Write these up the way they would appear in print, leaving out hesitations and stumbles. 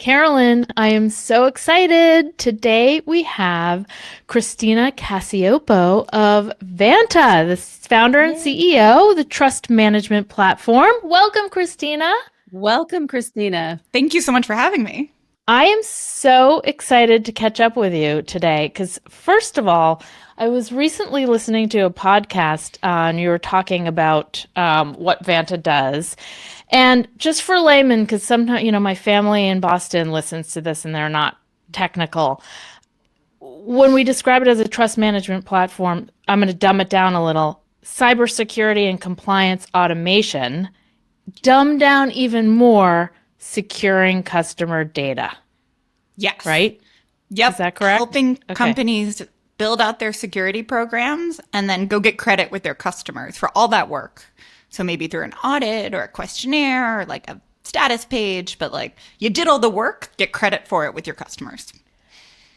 Carolyn, I am so excited. Today we have Christina Cacioppo of Vanta, the founder and CEO of the trust management platform. Welcome, Christina. Welcome, Christina. Thank you so much for having me. I am so excited to catch up with you today because, first of all, I was recently listening to a podcast and you were talking about what Vanta does. And just for laymen, because sometimes, my family in Boston listens to this and they're not technical. When we describe it as a trust management platform, I'm going to dumb it down a little. Cybersecurity and compliance automation, dumb down even more, securing customer data. Yes. Right? Yep. Is that correct? Helping companies build out their security programs and then go get credit with their customers for all that work. So maybe through an audit or a questionnaire or like a status page, but like you did all the work, get credit for it with your customers.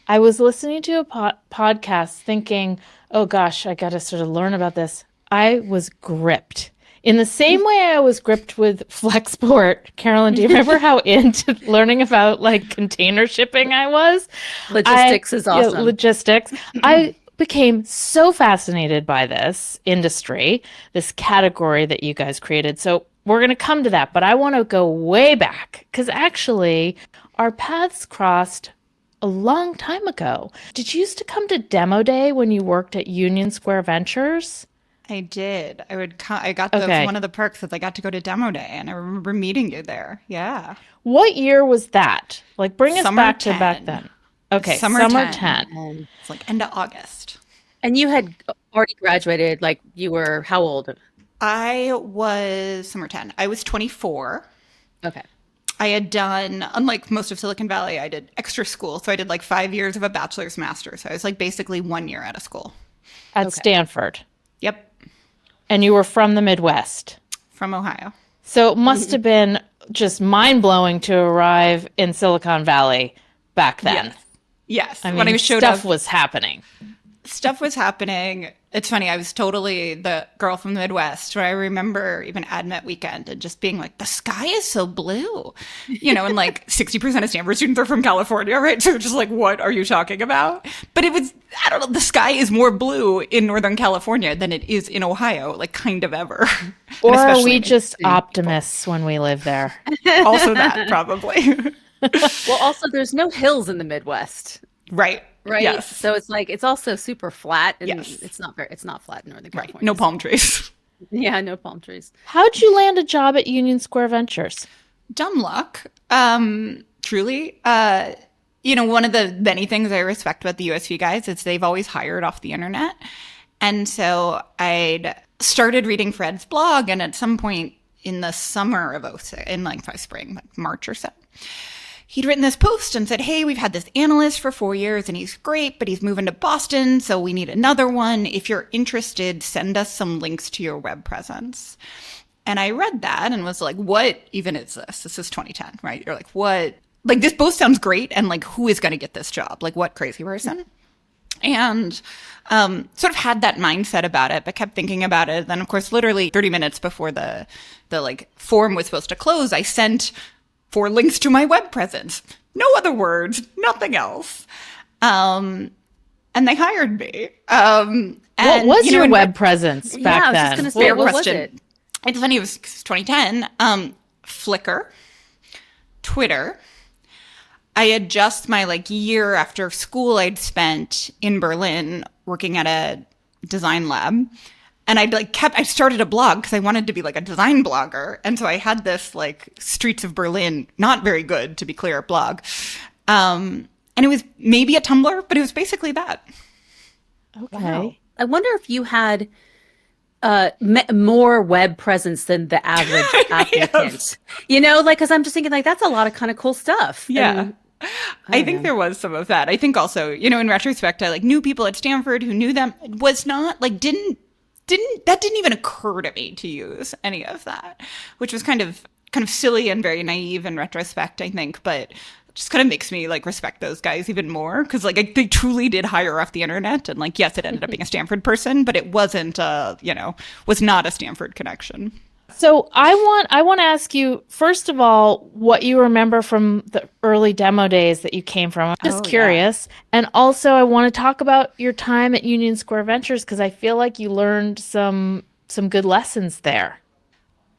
I was listening to a podcast thinking, oh gosh, I got to sort of learn about this. I was gripped. In the same way I was gripped with Flexport. Carolyn, do you remember how into learning about like container shipping I was? Logistics is awesome. Yeah, logistics. I became so fascinated by this industry, this category that you guys created. So we're going to come to that, but I want to go way back because actually our paths crossed a long time ago. Did you used to come to Demo Day when you worked at Union Square Ventures? I did. I got one of the perks that I got to go to Demo Day, and I remember meeting you there. Yeah. What year was that? Like, bring us Summer back 10. to back then. Okay, Summer 10. 10. It's like end of August. And you had already graduated, like you were how old? I was summer 10. I was 24. Okay. I had done, unlike most of Silicon Valley, I did extra school. So I did like 5 years of a bachelor's master's. So I was like basically 1 year out of school. At Stanford. Yep. And you were from the Midwest. From Ohio. So it must have been just mind-blowing to arrive in Silicon Valley back then. Yes. I mean, when I showed stuff up, was happening. Stuff was happening. It's funny. I was totally the girl from the Midwest where I remember even AdMet weekend and just being like, the sky is so blue, and like 60% of Stanford students are from California, right? So just like, what are you talking about? But it was, I don't know, the sky is more blue in Northern California than it is in Ohio, like kind of ever. Or are we just optimists when we live there? Also that, probably. Well, also there's no hills in the Midwest. Right. Right. Yes. So it's like it's also super flat and Yes. it's not flat in Northern Right. California. No palm trees. Yeah, no palm trees. How'd you land a job at Union Square Ventures? Dumb luck. Truly. One of the many things I respect about the USV guys is they've always hired off the internet. And so I'd started reading Fred's blog, and at some point in the summer of 06, in like by spring, like March or so, he'd written this post and said, hey, we've had this analyst for 4 years and he's great, but he's moving to Boston, so we need another one. If you're interested, send us some links to your web presence. And I read that and was like, what even is this? This is 2010, right? You're like, what? Like, this post sounds great. And like, who is going to get this job? Like, what crazy person? And sort of had that mindset about it, but kept thinking about it. Then, of course, literally 30 minutes before the like form was supposed to close, I sent 4 links to my web presence. No other words, nothing else. And they hired me. What was your web presence back I was then? just gonna say, what was question. it? It's funny, it was 2010. Flickr, Twitter. I had just my like year after school I'd spent in Berlin working at a design lab. And I started a blog because I wanted to be like a design blogger. And so I had this like Streets of Berlin, not very good, to be clear, blog. And it was maybe a Tumblr, but it was basically that. Okay. Wow. I wonder if you had more web presence than the average applicant. Because I'm just thinking like that's a lot of kind of cool stuff. Yeah. And I think there was some of that. I think also, in retrospect, I like knew people at Stanford who knew them. It was not like didn't even occur to me to use any of that, which was kind of silly and very naive in retrospect, I think, but just kind of makes me like respect those guys even more because like they truly did hire off the internet, and like yes, it ended up being a Stanford person, but it wasn't was not a Stanford connection. So I want to ask you, first of all, what you remember from the early demo days that you came from. I'm just curious. And also I want to talk about your time at Union Square Ventures because I feel like you learned some good lessons there.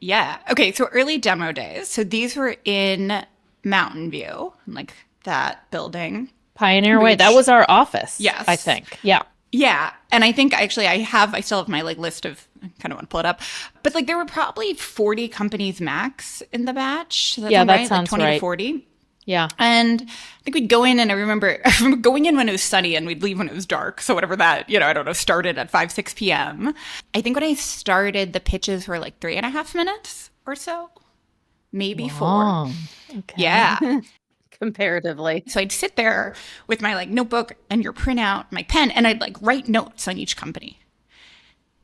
Yeah. Okay. So early demo days. So these were in Mountain View, like that building. Pioneer Way. That was our office. Yes. I think. Yeah. Yeah. And I think actually I still have my like list of, I kind of want to pull it up, but like there were probably 40 companies max in the batch. Does that sound right? Sounds like 20 right. to 40. Yeah. And I think we'd go in, and I remember going in when it was sunny and we'd leave when it was dark. So whatever that, I don't know, started at 5, 6 p.m. I think when I started, the pitches were like 3.5 minutes or so, maybe 4. Okay. Yeah. Comparatively. So I'd sit there with my like notebook and your printout, my pen, and I'd like write notes on each company.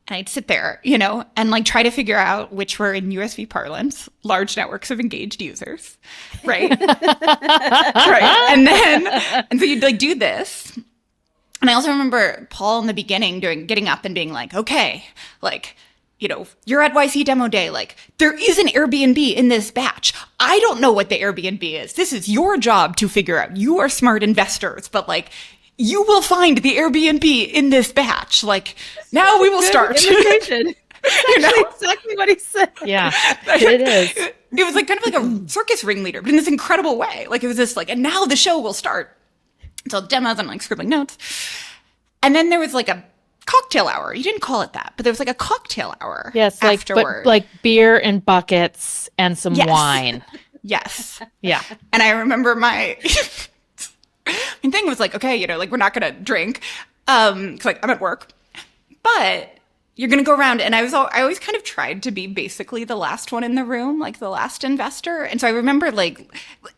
And I'd sit there, and like try to figure out which were in USV parlance, large networks of engaged users, right? Right. And so you'd like do this. And I also remember Paul in the beginning getting up and being like, okay, like, you're at YC demo day. Like, there is an Airbnb in this batch. I don't know what the Airbnb is. This is your job to figure out. You are smart investors, but like, you will find the Airbnb in this batch. Like, now we will start. Imitation. Exactly what he said. Yeah, it is. It was like kind of like a circus ringleader, but in this incredible way. Like, it was this like, and now the show will start. So demos, I'm like scribbling notes. And then there was like a cocktail hour. You didn't call it that, but there was like a cocktail hour. Yes, afterward. like beer in buckets and some wine. Yes. Yeah. And I remember my thing was like, okay, like we're not gonna drink, 'cause like I'm at work, but you're gonna go around. And I always kind of tried to be basically the last one in the room, like the last investor. And so I remember like,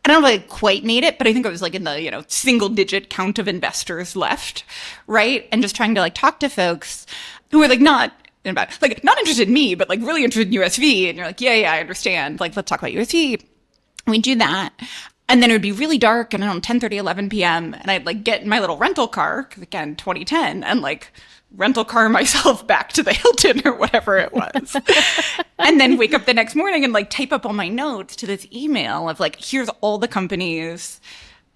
I don't know if I quite made it, but I think I was like in the single digit count of investors left, right? And just trying to like talk to folks who were like not interested in me, but like really interested in USV. And you're like, yeah, I understand. Like, let's talk about USV. We do that. And then it would be really dark, and around 10:30, 11 p.m. And I'd like get in my little rental car, 'cause again, 2010, and like rental car myself back to the Hilton or whatever it was. And then wake up the next morning and like type up all my notes to this email of like, here's all the companies.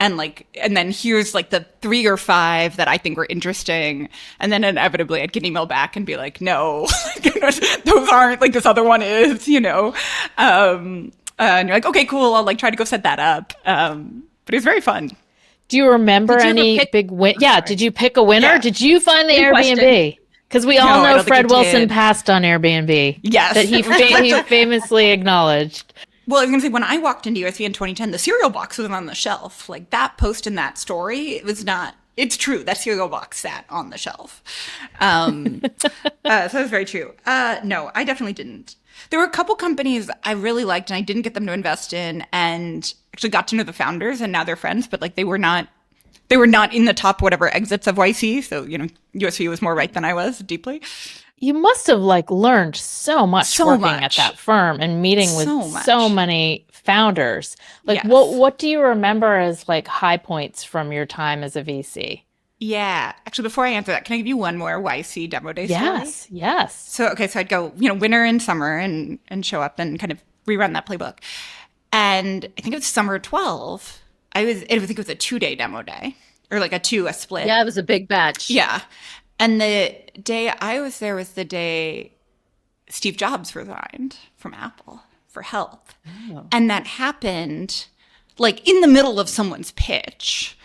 And then here's like the 3 or 5 that I think were interesting. And then inevitably I'd get an email back and be like, no, those aren't, like this other one is, and you're like, okay, cool. I'll like try to go set that up. But it was very fun. Do you remember any big win? Yeah. Did you pick a winner? Yeah. Did you find the Airbnb? Because we all know Fred Wilson passed on Airbnb. Yes. That he famously acknowledged. Well, I was going to say, when I walked into USV in 2010, the cereal box was on the shelf. Like that post in that story, it was not, it's true. That cereal box sat on the shelf. So that was very true. No, I definitely didn't. There were a couple companies I really liked and I didn't get them to invest in, and actually got to know the founders, and now they're friends, but like they were not in the top whatever exits of YC. So, USV was more right than I was deeply. You must have like learned so much working at that firm and meeting with so many founders. Like what do you remember as like high points from your time as a VC? Yeah. Actually, before I answer that, can I give you one more YC demo day story? Yes. So I'd go, winter and summer and show up and kind of rerun that playbook. And I think it was summer 12. I think it was a 2-day demo day, or like a split. Yeah, it was a big batch. Yeah. And the day I was there was the day Steve Jobs resigned from Apple for health. Oh. And that happened like in the middle of someone's pitch.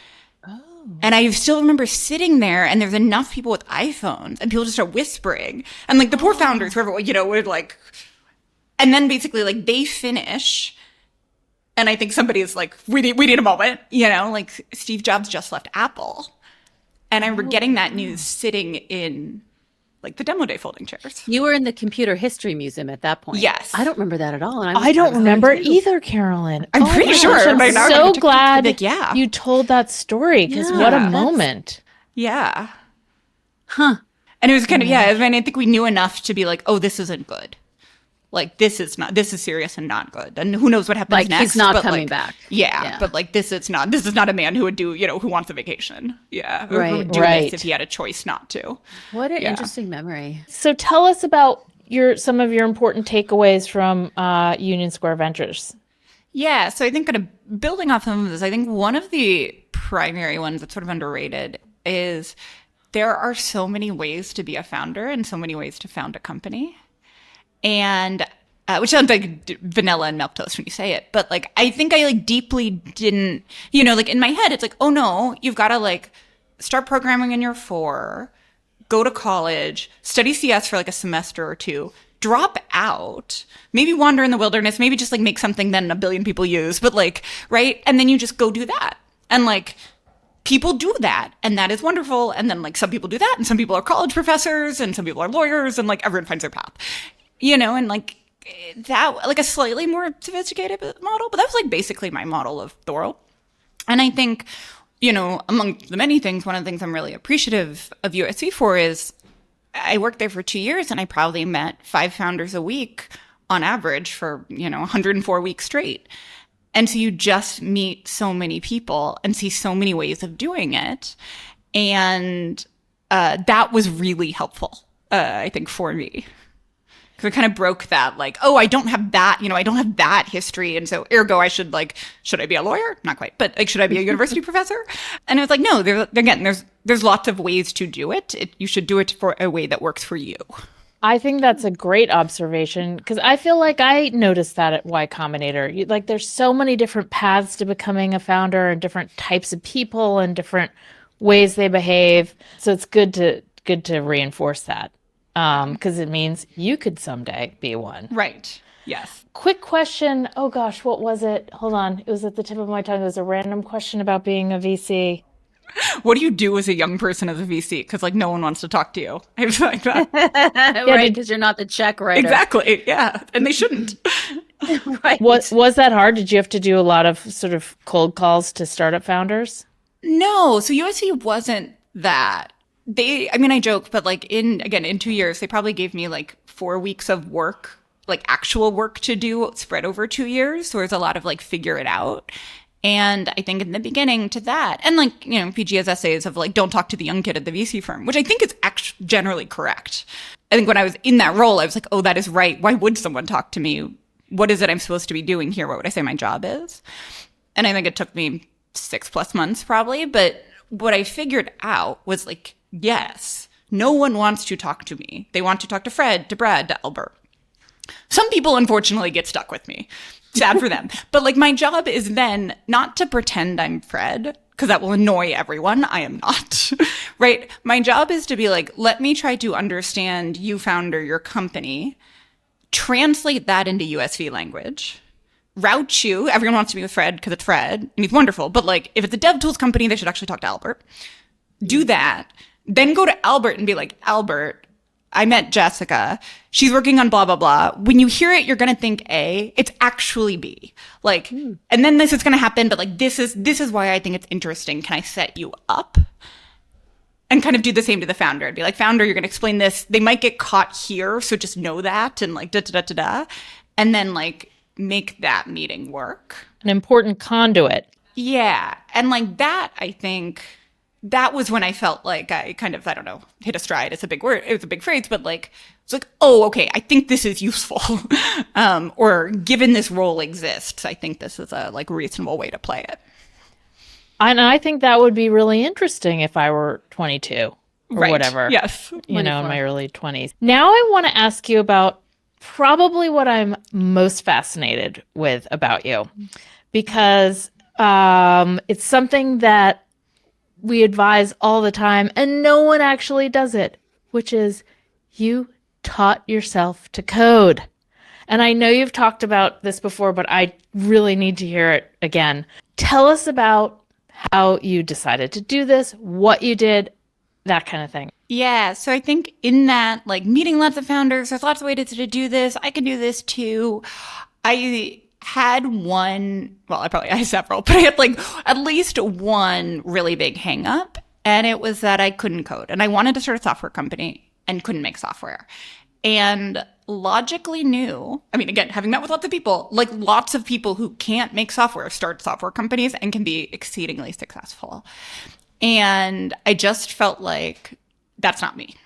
And I still remember sitting there, and there's enough people with iPhones, and people just start whispering. And like the poor founders, whoever, would like, and then basically like they finish. And I think somebody is like, we need a moment, like Steve Jobs just left Apple. And I remember getting that news sitting in like the demo day folding chairs. You were in the Computer History Museum at that point. Yes. I don't remember that at all. And I don't remember either, Carolyn. I'm pretty sure. I'm so glad you told that story, because what a moment. Yeah. Huh. And it was kind of, I think we knew enough to be like, oh, this isn't good. Like, this is serious and not good. And who knows what happens like, next. He's not coming back. Yeah. But like, this is not a man who would do, who wants a vacation. Yeah. Who would do this if he had a choice not to. What an interesting memory. So tell us about some of your important takeaways from Union Square Ventures? Yeah, so I think kind of building off some of this, I think one of the primary ones that's sort of underrated is there are so many ways to be a founder and so many ways to found a company. And which sounds like vanilla and milquetoast when you say it, but like I think I like deeply didn't, like in my head it's like, oh no, you've got to like start programming when you're 4, go to college, study CS for like a semester or 2, drop out, maybe wander in the wilderness, maybe just like make something then a billion people use, but like, right? And then you just go do that. And like people do that, and that is wonderful. And then like some people do that, and some people are college professors, and some people are lawyers, and like everyone finds their path, and like that, like a slightly more sophisticated model, but that was like basically my model of the world. And I think, among the many things, one of the things I'm really appreciative of USC for is I worked there for 2 years, and I probably met 5 founders a week on average for, 104 weeks straight. And so you just meet so many people and see so many ways of doing it. And that was really helpful, I think, for me. Because it kind of broke that, like, oh, I don't have that, I don't have that history. And so ergo, I should I be a lawyer? Not quite. But like, should I be a university professor? And it was like, no, there's lots of ways to do it. You should do it for a way that works for you. I think that's a great observation because I feel like I noticed that at Y Combinator. Like there's so many different paths to becoming a founder and different types of people and different ways they behave. So it's good to reinforce that because it means you could someday be one. Right. Yes. Quick question. Oh gosh, what was it? Hold on. It was at the tip of my tongue. It was a random question about being a VC. What do you do as a young person as a VC? Because like no one wants to talk to you. I was like that. Right, because you're not the check writer. Exactly. Yeah, and they shouldn't. Right. Was that hard? Did you have to do a lot of sort of cold calls to startup founders? No. So USC wasn't that. I joke, but like in 2 years, they probably gave me like 4 weeks of work, like actual work to do spread over 2 years. So there's a lot of like figure it out. And I think in the beginning to that, and like, PG has essays of like, don't talk to the young kid at the VC firm, which I think is actually generally correct. I think when I was in that role, I was like, oh, that is right. Why would someone talk to me? What is it I'm supposed to be doing here? What would I say my job is? And I think it took me 6+ months probably. But what I figured out was like, yes, no one wants to talk to me. They want to talk to Fred, to Brad, to Albert. Some people, unfortunately, get stuck with me. Sad for them. But like my job is then not to pretend I'm Fred, because that will annoy everyone. I am not. Right? My job is to be like, let me try to understand you, founder, your company, translate that into USV language, route you. Everyone wants to be with Fred because it's Fred, and he's wonderful. But like, if it's a dev tools company, they should actually talk to Albert. Do that. Then go to Albert and be like, Albert, I met Jessica. She's working on blah, blah, blah. When you hear it, you're going to think A. It's actually B. Like, and then this is going to happen, but like, this is why I think it's interesting. Can I set you up? And kind of do the same to the founder. I'd be like, founder, you're going to explain this. They might get caught here, so just know that. And like, da-da-da-da-da. And then like, make that meeting work. An important conduit. Yeah. And like that, I think... that was when I felt like I kind of, I don't know, hit a stride. It's a big word. It was a big phrase, but like, it's like, oh, okay, I think this is useful. Or given this role exists, I think this is a like reasonable way to play it. And I think that would be really interesting if I were 22 or right. Whatever. Yes. In my early 20s. Now I want to ask you about probably what I'm most fascinated with about you, because it's something that we advise all the time, and no one actually does it, which is you taught yourself to code. And I know you've talked about this before, but I really need to hear it again. Tell us about how you decided to do this, what you did, that kind of thing. Yeah, so I think in that, like, meeting lots of founders, there's lots of ways to do this. I can do this too. I had one, well, I had several, but I had like at least one really big hang up, and it was that I couldn't code. And I wanted to start a software company and couldn't make software. And logically knew, I mean, again, having met with lots of people, like lots of people who can't make software start software companies and can be exceedingly successful. And I just felt like that's not me.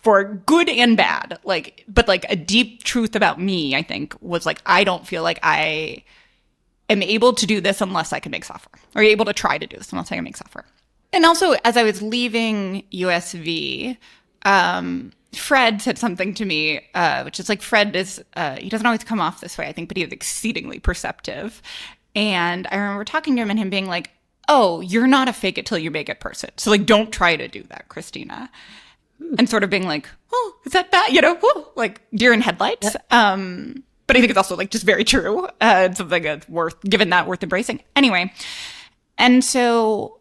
for good and bad. Like, but like a deep truth about me, I think, was like, I don't feel like I am able to do this unless I can make software, or able to try to do this unless I can make software. And also, as I was leaving USV, Fred said something to me, which is like, Fred is, he doesn't always come off this way, I think, but he is exceedingly perceptive. And I remember talking to him and him being like, oh, you're not a fake it till you make it person. So like, don't try to do that, Christina. And sort of being like, oh, is that bad? You know, whoa, like deer in headlights. But I think it's also like just very true. It's something that's worth embracing. Anyway. And so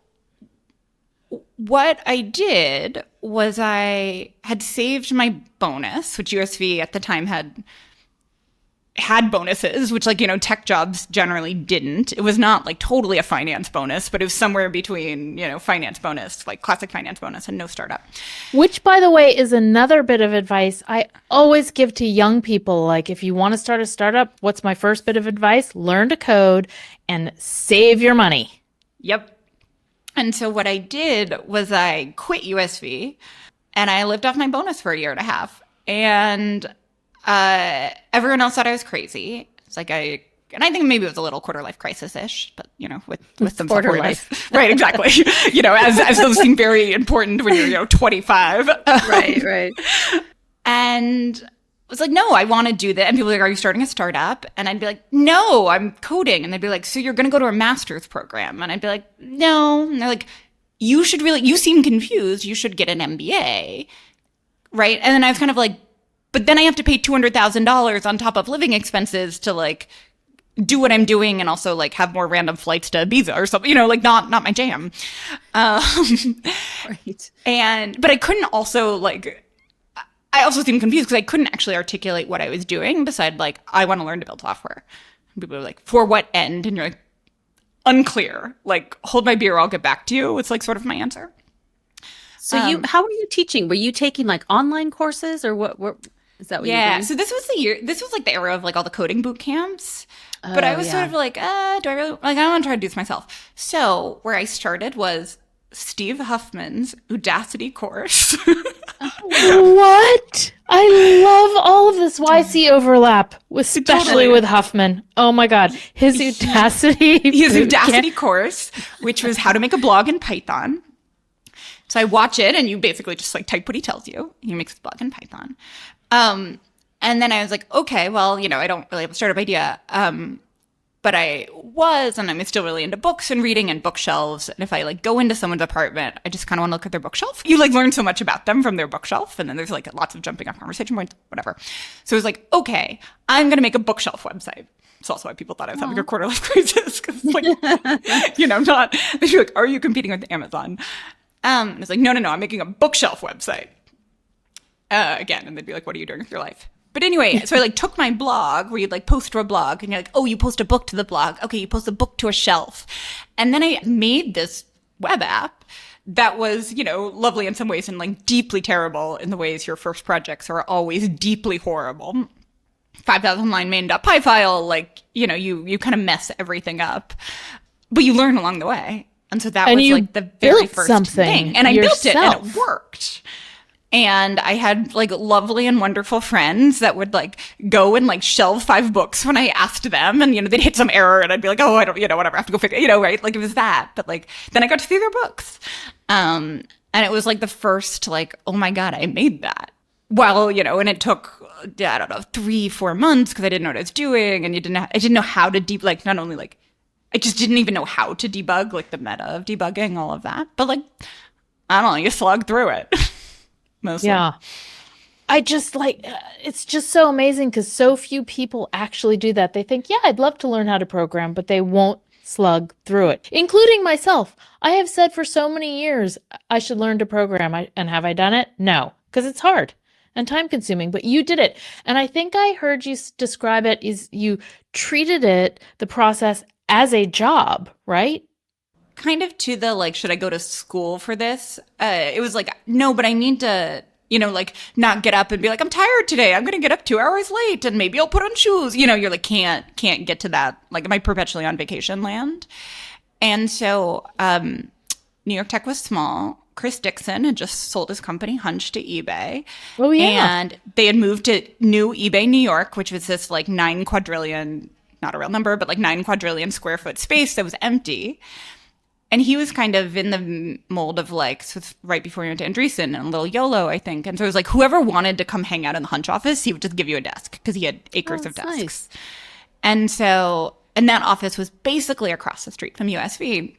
what I did was I had saved my bonus, which USV at the time had bonuses, which like, you know, tech jobs generally didn't. It was not like totally a finance bonus, but it was somewhere between, you know, finance bonus, like classic finance bonus and no startup. Which, by the way, is another bit of advice I always give to young people. Like, if you want to start a startup, what's my first bit of advice? Learn to code and save your money. Yep. And so what I did was I quit USV and I lived off my bonus for a year and a half. And everyone else thought I was crazy. It's like and I think maybe it was a little quarter life crisis-ish, but you know, with some quarter life. Right, exactly. You know, as those seem very important when you're, you know, 25. Right. And I was like, no, I want to do that. And people were like, are you starting a startup? And I'd be like, no, I'm coding. And they'd be like, so you're going to go to a master's program? And I'd be like, no. And they're like, you seem confused. You should get an MBA. Right. And then I was kind of like, but then I have to pay $200,000 on top of living expenses to like do what I'm doing and also like have more random flights to Ibiza or something, you know, like not my jam. Right. But I couldn't also like, I also seemed confused because I couldn't actually articulate what I was doing beside like, I want to learn to build software. And people are like, for what end? And you're like, unclear. Like, hold my beer, I'll get back to you. It's like sort of my answer. So how were you teaching? Were you taking like online courses or what is that what you were doing? So this was like the era of like all the coding boot camps. But I was sort of like, do I really, like, I want to try to do this myself. So where I started was Steve Huffman's Udacity course. What? I love all of this YC overlap, especially with Huffman. Oh my God. His Udacity. His Udacity course, which was how to make a blog in Python. So I watch it and you basically just like type what he tells you. He makes a blog in Python. And then I was like, okay, well, you know, I don't really have a startup idea. But I was, and I'm still really into books and reading and bookshelves. And if I like go into someone's apartment, I just kind of want to look at their bookshelf. You like learn so much about them from their bookshelf. And then there's like lots of jumping off conversation points, whatever. So it was like, okay, I'm going to make a bookshelf website. It's also why people thought I was having a quarter life crisis. Cause like, you know, they'd be like, are you competing with Amazon? And it's like, no, I'm making a bookshelf website. Again, and they'd be like, what are you doing with your life? But anyway, so I like took my blog where you'd like post to a blog and you're like, oh, you post a book to the blog. Okay, you post a book to a shelf. And then I made this web app that was, you know, lovely in some ways and like deeply terrible in the ways your first projects are always deeply horrible. 5,000 line main.py file, like, you know, you kind of mess everything up, but you learn along the way. And so that was like the very first thing. And I built it and it worked. And I had like lovely and wonderful friends that would like go and like shelve 5 books when I asked them. And, you know, they'd hit some error and I'd be like, oh, I don't, you know, whatever, I have to go figure, you know, right? Like it was that. But like, then I got to see their books. And it was like the first like, oh my God, I made that. Well, you know, and it took, I don't know, 3-4 months because I didn't know what I was doing. And I didn't know how to like, not only like, I just didn't even know how to debug, like the meta of debugging, all of that. But like, I don't know, you slog through it. Mostly. Yeah. I just like, it's just so amazing because so few people actually do that. They think, yeah, I'd love to learn how to program, but they won't slug through it, including myself. I have said for so many years, I should learn to program. And have I done it? No, because it's hard and time consuming, but you did it. And I think I heard you describe it as you treated it, the process, as a job, right? Kind of to the like, should I go to school for this? It was like, no, but I need to, you know, like not get up and be like, I'm tired today. I'm going to get up 2 hours late and maybe I'll put on shoes. You know, you're like, can't get to that. Like, am I perpetually on vacation land? And so New York Tech was small. Chris Dixon had just sold his company Hunch to eBay. Oh, yeah. And they had moved to new eBay New York, which was this like 9 quadrillion, not a real number, but like 9 quadrillion square foot space that was empty. And he was kind of in the mold of like, so it's right before he went to Andreessen and a little YOLO, I think. And so it was like, whoever wanted to come hang out in the Hunch office, he would just give you a desk because he had acres of desks. Nice. And so, and that office was basically across the street from USV.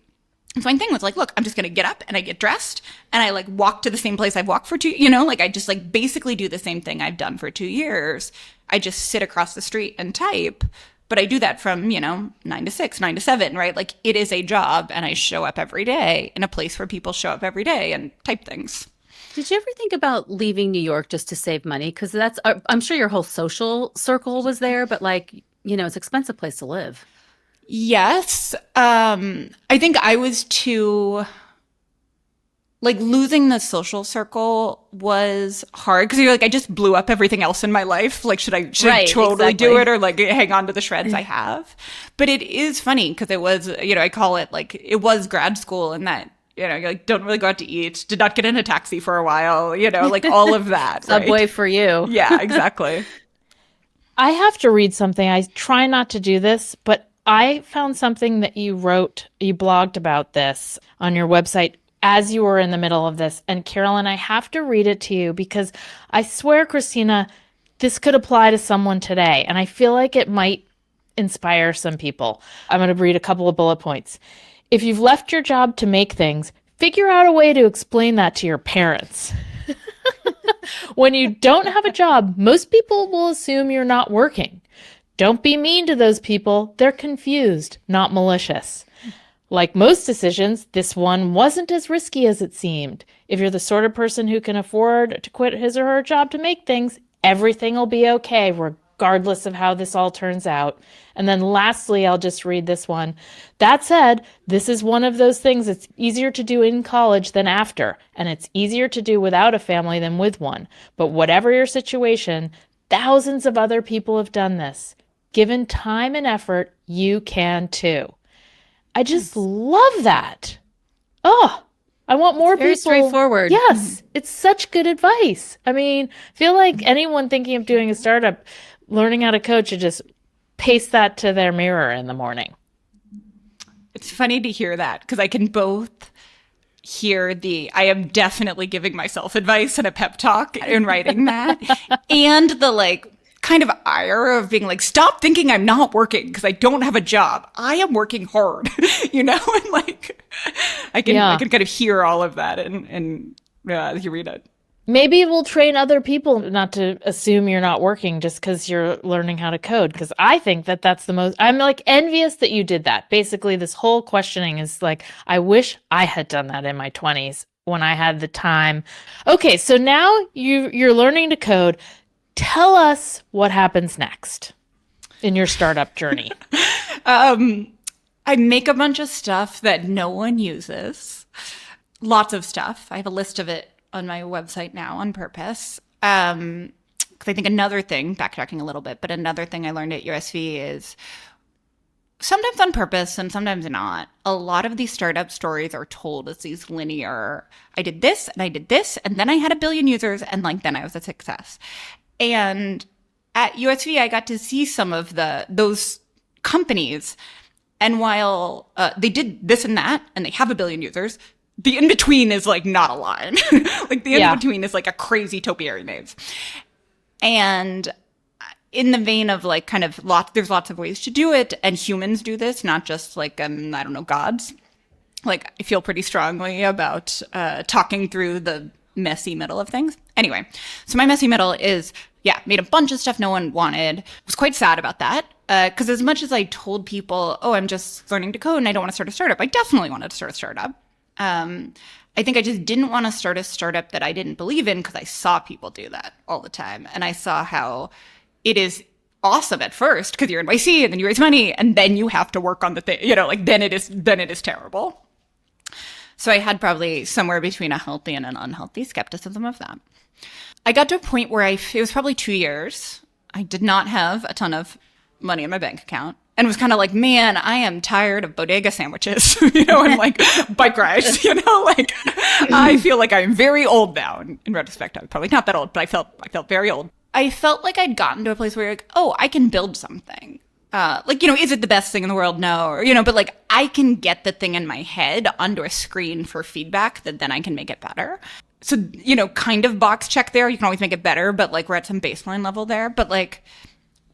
So my thing was like, look, I'm just going to get up and I get dressed and I like walk to the same place I've walked for like I just like basically do the same thing I've done for 2 years. I just sit across the street and type. But I do that from, 9 to 6, 9 to 7, right? Like it is a job and I show up every day in a place where people show up every day and type things. Did you ever think about leaving New York just to save money? Because that's, I'm sure your whole social circle was there, but like, it's an expensive place to live. Yes. I think I was too, like losing the social circle was hard because you're like, I just blew up everything else in my life. Like, should I totally do it or like hang on to the shreds I have? But it is funny because it was, I call it like, it was grad school and that, you like don't really go out to eat, did not get in a taxi for a while, like all of that. Subway right? for you. Yeah, exactly. I have to read something. I try not to do this, but I found something that you blogged about this on your website as you were in the middle of this. And Carolyn, I have to read it to you because I swear, Christina, this could apply to someone today. And I feel like it might inspire some people. I'm going to read a couple of bullet points. If you've left your job to make things, figure out a way to explain that to your parents. When you don't have a job, most people will assume you're not working. Don't be mean to those people. They're confused, not malicious. Like most decisions, this one wasn't as risky as it seemed. If you're the sort of person who can afford to quit his or her job to make things, everything will be okay, regardless of how this all turns out. And then lastly, I'll just read this one. That said, this is one of those things that's easier to do in college than after, and it's easier to do without a family than with one. But whatever your situation, thousands of other people have done this. Given time and effort, you can too. I just love that. Oh, I want more Very people. straightforward. Yes, it's such good advice. I mean, I feel like anyone thinking of doing a startup, learning how to code should just paste that to their mirror in the morning. It's funny to hear that because I can both hear I am definitely giving myself advice and a pep talk in writing that and the like kind of ire of being like, stop thinking I'm not working because I don't have a job. I am working hard, and like I can kind of hear all of that and you read it. Maybe we'll train other people not to assume you're not working just because you're learning how to code. Because I think that's the most, I'm like envious that you did that. Basically, this whole questioning is like, I wish I had done that in my 20s when I had the time. Okay, so now you're learning to code. Tell us what happens next in your startup journey. I make a bunch of stuff that no one uses. Lots of stuff. I have a list of it on my website now on purpose. Because I think another thing, backtracking a little bit, but another thing I learned at USV is sometimes on purpose and sometimes not. A lot of these startup stories are told as these linear, I did this and I did this and then I had 1 billion users and like then I was a success. And at USV, I got to see some of those companies. And while they did this and that, and they have 1 billion users, the in-between is like not a line. Like the in-between is like a crazy topiary maze. And in the vein of like kind of there's lots of ways to do it. And humans do this, not just like, I don't know, gods. Like I feel pretty strongly about talking through the messy middle of things. Anyway, so my messy middle is, made a bunch of stuff no one wanted. Was quite sad about that. Because as much as I told people, oh, I'm just learning to code and I don't want to start a startup, I definitely wanted to start a startup. I think I just didn't want to start a startup that I didn't believe in because I saw people do that all the time. And I saw how it is awesome at first because you're in YC and then you raise money and then you have to work on the thing, like then it is terrible. So I had probably somewhere between a healthy and an unhealthy skepticism of that. I got to a point where it was probably 2 years. I did not have a ton of money in my bank account. and was kind of like, man, I am tired of bodega sandwiches, and like bike rides, like I feel like I'm very old now. In retrospect, I'm probably not that old, but I felt very old. I felt like I'd gotten to a place where like, oh, I can build something. Is it the best thing in the world? No. Or, but like I can get the thing in my head onto a screen for feedback that then I can make it better. So, kind of box check there. You can always make it better, but like we're at some baseline level there. But like,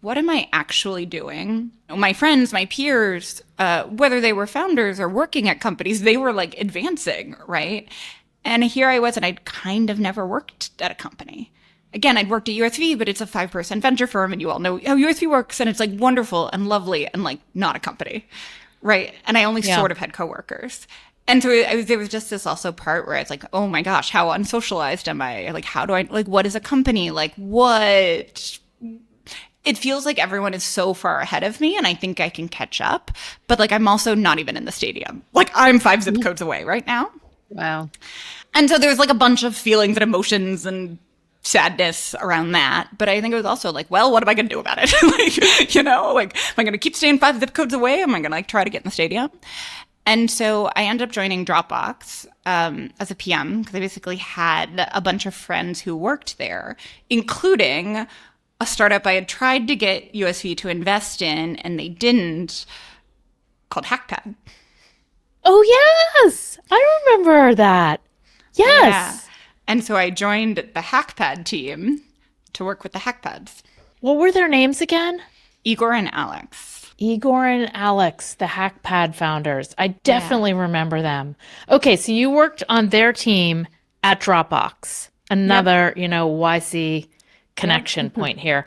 what am I actually doing? My friends, my peers, whether they were founders or working at companies, they were like advancing, right? And here I was, and I'd kind of never worked at a company. Again, I'd worked at USV, but it's a 5% venture firm, and you all know how USV works, and it's like wonderful and lovely and like not a company, right? And I only sort of had coworkers. And so there was just this also part where it's like, oh my gosh, how unsocialized am I? Like, how do I, like, what is a company? Like, what? It feels like everyone is so far ahead of me, and I think I can catch up. But like, I'm also not even in the stadium. Like, I'm 5 zip codes away right now. Wow. And so there's like a bunch of feelings and emotions and sadness around that. But I think it was also like, well, what am I going to do about it? Like, am I going to keep staying 5 zip codes away? Am I going to like try to get in the stadium? And so I ended up joining Dropbox as a PM because I basically had a bunch of friends who worked there, including a startup I had tried to get USV to invest in and they didn't, called Hackpad. Oh, yes. I remember that. Yes. Yeah. And so I joined the Hackpad team to work with the Hackpads. What were their names again? Igor and Alex. Igor and Alex, the Hackpad founders. I definitely remember them. Okay, so you worked on their team at Dropbox. Another, YC connection point here.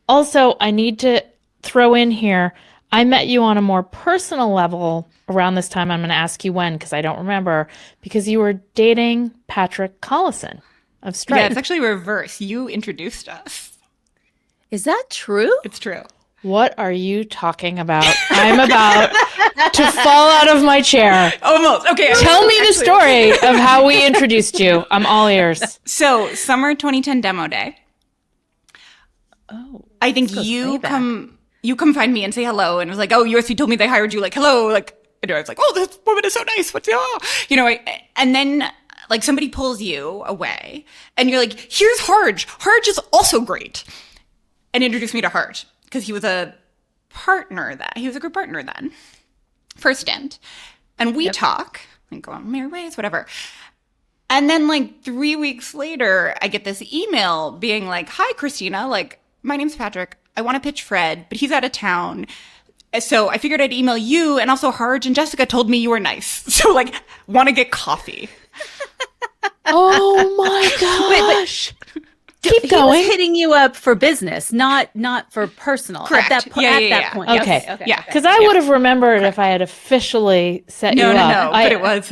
Also, I need to throw in here, I met you on a more personal level around this time. I'm going to ask you when, because I don't remember, because you were dating Patrick Collison of Stripe. Yeah, it's actually reverse. You introduced us. Is that true? It's true. What are you talking about? I'm about to fall out of my chair. Almost. Okay. Tell me the story of how we introduced you. I'm all ears. So, summer 2010 demo day. Oh. I think you come find me and say hello, and it was like, oh, USC told me they hired you. Like, hello. Like, and I was like, oh, this woman is so nice. What's and then like somebody pulls you away, and you're like, here's Harj. Harj is also great, and introduced me to Harj. Because he was a partner then. He was a group partner then. First stint. And we talk and go on merry ways, whatever. And then like 3 weeks later, I get this email being like, hi, Christina. Like, my name's Patrick. I want to pitch Fred, but he's out of town. So I figured I'd email you. And also Harj and Jessica told me you were nice. So like, want to get coffee. Oh my gosh. Keep He going. was hitting you up for business, not for personal. Correct. At that point. Okay. Okay. Yeah. Because I would have remembered if I had officially set you up. No. But it was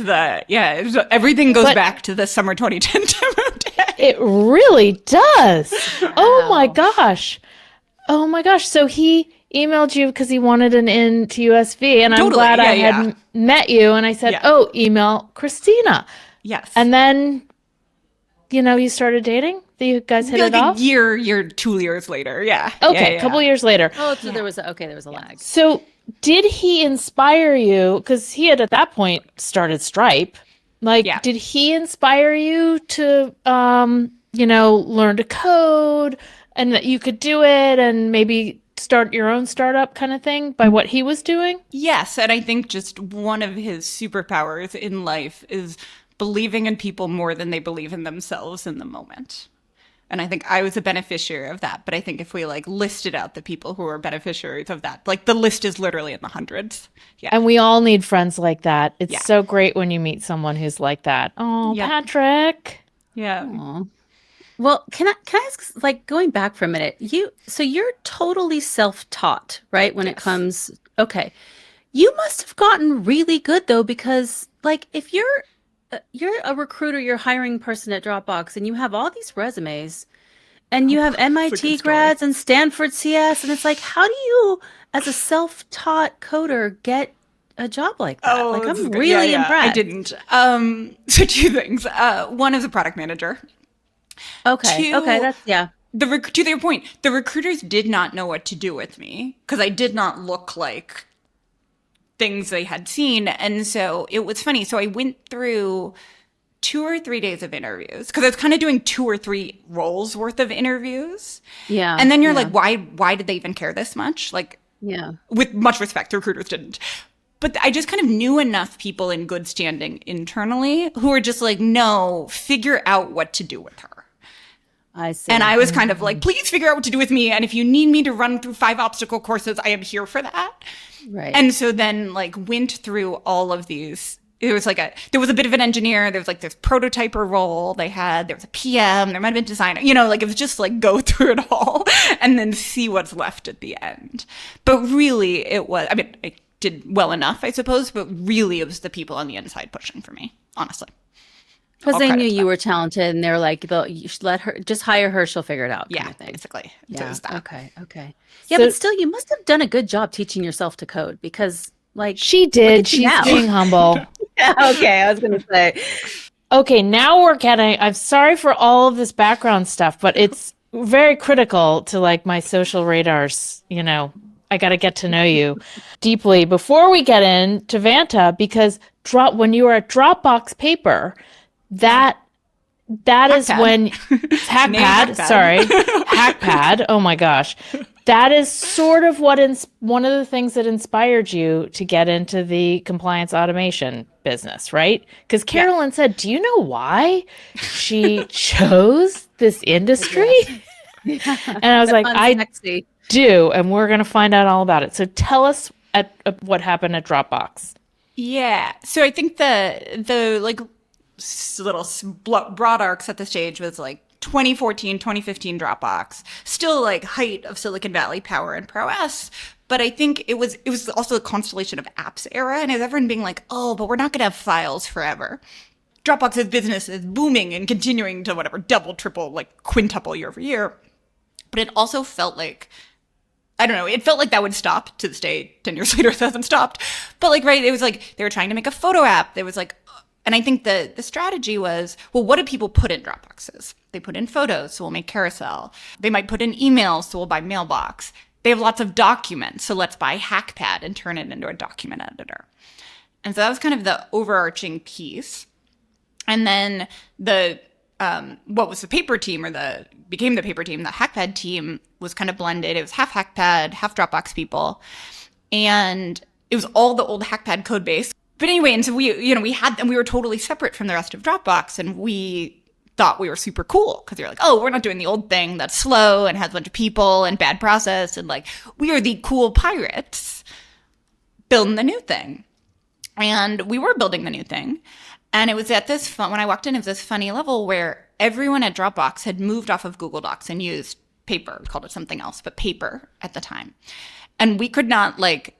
everything goes back to the summer 2010 demo day. It really does. Oh my gosh. Oh my gosh. So he emailed you because he wanted an in to USV. And I'm glad I had met you. And I said, oh, email Christina. Yes. And then, you started dating? You guys hit it off? A year, 2 years later. Yeah. Okay, a couple years later. Oh, so there was a lag. So did he inspire you? Because he had at that point started Stripe. Like, did he inspire you to, learn to code and that you could do it and maybe start your own startup kind of thing by what he was doing? Yes. And I think just one of his superpowers in life is believing in people more than they believe in themselves in the moment. And I think I was a beneficiary of that. But I think if we like listed out the people who were beneficiaries of that, like the list is literally in the hundreds. Yeah. And we all need friends like that. It's so great when you meet someone who's like that. Oh, Patrick. Yeah. Aww. Well, can I ask, like, going back for a minute, so you're totally self-taught, right? When it comes, okay. You must have gotten really good though, because like if you're a recruiter, you're hiring person at Dropbox, and you have all these resumes, and you have MIT grads and Stanford CS, and it's like, how do you, as a self-taught coder, get a job like that? Like, I'm really impressed. I didn't. So 2 things. One is a product manager. Okay. 2, okay. That's to their point, the recruiters did not know what to do with me because I did not look like things they had seen. And so it was funny. So I went through 2 or 3 days of interviews because I was kind of doing 2 or 3 roles worth of interviews. Yeah. And then you're like, why did they even care this much? Like, yeah. With much respect, the recruiters didn't. But I just kind of knew enough people in good standing internally who were just like, no, figure out what to do with her. I see. And I was kind of like, please figure out what to do with me. And if you need me to run through 5 obstacle courses, I am here for that. Right. And so then like went through all of these. It was like there was a bit of an engineer. There was like this prototyper role there was a PM. There might've been designer, like it was just like go through it all and then see what's left at the end. But really I did well enough, I suppose, but really it was the people on the inside pushing for me, honestly. Because they knew you were talented, and they're like, you should let her, just hire her, she'll figure it out. Yeah, kind of thing. basically. Yeah. So it was that. Okay. Yeah, but still, you must have done a good job teaching yourself to code because, like, she did. She's being humble. Yeah, okay, I was going to say. Okay, now I'm sorry for all of this background stuff, but it's very critical to like my social radars. I got to get to know you deeply before we get into Vanta, because when you were at Dropbox Paper, that is when Hackpad. Sorry, Hackpad. Oh my gosh, that is sort of one of the things that inspired you to get into the compliance automation business, right? Because Carolyn said, "Do you know why she chose this industry?" Yeah. And I was like, unsexy. I do, and we're going to find out all about it. So tell us what happened at Dropbox. Yeah. So I think the like little broad arcs at the stage was like 2014, 2015 Dropbox, still like height of Silicon Valley power and prowess. But I think it was also a constellation of apps era, and as everyone being like, oh, but we're not going to have files forever. Dropbox's business is booming and continuing to whatever, double, triple, like quintuple year over year. But it also felt like, I don't know, it felt like that would stop. To this day, 10 years later, it hasn't stopped. But like, right, it was like they were trying to make a photo app. There was like, and I think the strategy was, well, what do people put in Dropboxes? They put in photos, so we'll make carousel. They might put in emails, so we'll buy Mailbox. They have lots of documents, so let's buy Hackpad and turn it into a document editor. And so that was kind of the overarching piece. And then what was the paper team became the paper team, the Hackpad team was kind of blended. It was half Hackpad, half Dropbox people. And it was all the old Hackpad code base. But anyway, and so we were totally separate from the rest of Dropbox, and we thought we were super cool because you're like, oh, we're not doing the old thing that's slow and has a bunch of people and bad process, and like we are the cool pirates building the new thing. And we were building the new thing. And it was at this when I walked in, it was this funny level where everyone at Dropbox had moved off of Google Docs and used Paper. We called it something else, but Paper at the time. And we could not like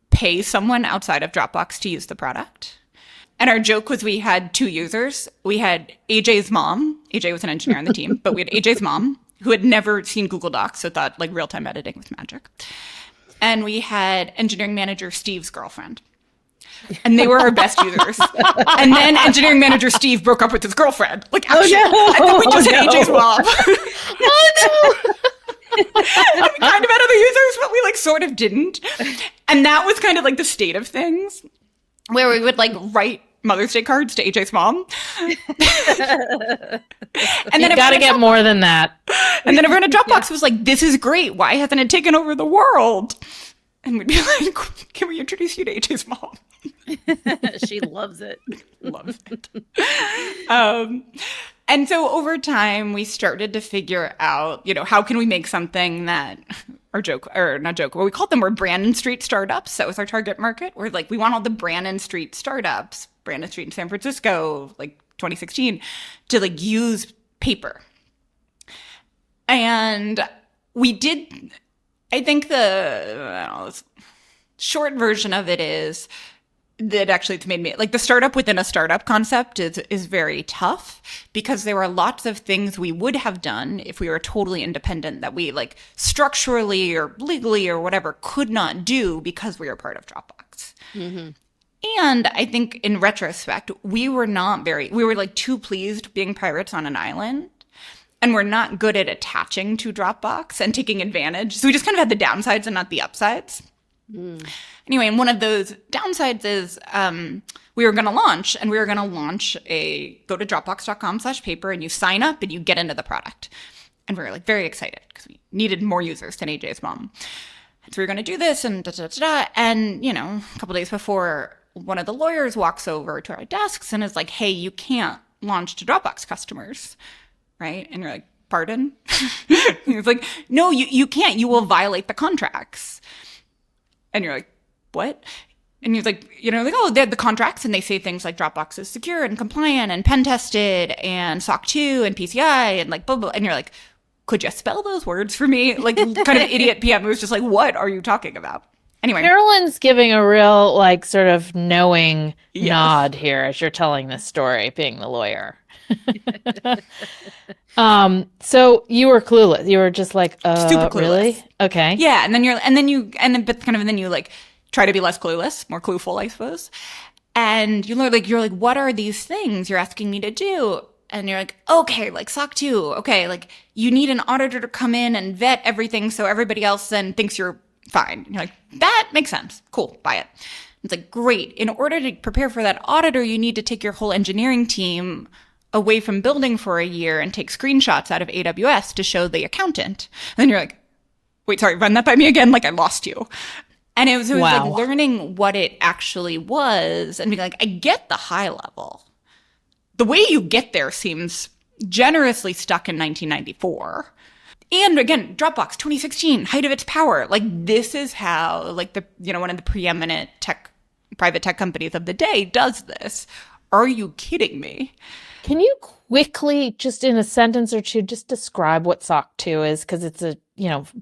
pay someone outside of Dropbox to use the product. And our joke was we had 2 users. We had AJ's mom. AJ was an engineer on the team, but we had AJ's mom who had never seen Google Docs, so thought like real-time editing was magic. And we had engineering manager Steve's girlfriend. And they were our best users. And then engineering manager Steve broke up with his girlfriend. Like, actually, and then we just had AJ's mom. Oh no! And we kind of had other users, but we like sort of didn't. And that was kind of like the state of things, where we would like write Mother's Day cards to AJ's mom. And then you got to get more than that. And then everyone at Dropbox was like, "This is great. Why hasn't it taken over the world?" And we'd be like, "Can we introduce you to AJ's mom?" She loves it. Loves it. And so over time, we started to figure out, how can we make something that we called them were Brandon Street startups. That was our target market. We're like, we want all the Brandon Street startups, Brandon Street in San Francisco, like 2016, to like use Paper. And we did, I think the short version of it is that actually it's made me like the startup within a startup concept is very tough because there are lots of things we would have done if we were totally independent that we like structurally or legally or whatever could not do because we were part of Dropbox. Mm-hmm. And I think in retrospect, we were like too pleased being pirates on an island. and we're not good at attaching to Dropbox and taking advantage. So we just kind of had the downsides and not the upsides. Anyway, and one of those downsides is we were going to launch go to dropbox.com/paper, and you sign up and you get into the product. And we were like very excited because we needed more users than AJ's mom. And so we were going to do this and And, you know, a couple days before, one of the lawyers walks over to our desks and is like, hey, you can't launch to Dropbox customers, right? And you're like, pardon? He's like, no, you can't. You will violate the contracts. And you're like, what? And he's like, you know, like, oh, they're the contracts, and they say things like Dropbox is secure and compliant and pen tested and SOC 2 and PCI and like blah, blah. And you're like, could you spell those words for me? Like kind of idiot PM who was just like, what are you talking about? Anyway. Carolynn's giving a real like sort of knowing nod here as you're telling this story, being the lawyer. So you were clueless. You were just like, super clueless. Really? Okay. Yeah, and then you like try to be less clueless, more clueful, I suppose. And you're like, what are these things you're asking me to do? And you're like, okay, like SOC 2, okay, like you need an auditor to come in and vet everything so everybody else then thinks you're fine. And you're like, that makes sense. Cool, buy it. It's like, great. In order to prepare for that auditor, you need to take your whole engineering team away from building for a year and take screenshots out of AWS to show the accountant. And then you're like, wait, sorry, run that by me again. Like I lost you. And it was like learning what it actually was and being like, I get the high level. The way you get there seems generously stuck in 1994. And again, Dropbox 2016, height of its power. Like this is how like one of the preeminent private tech companies of the day does this. Are you kidding me? Can you quickly, just in a sentence or two, just describe what SOC 2 is? Because it's a,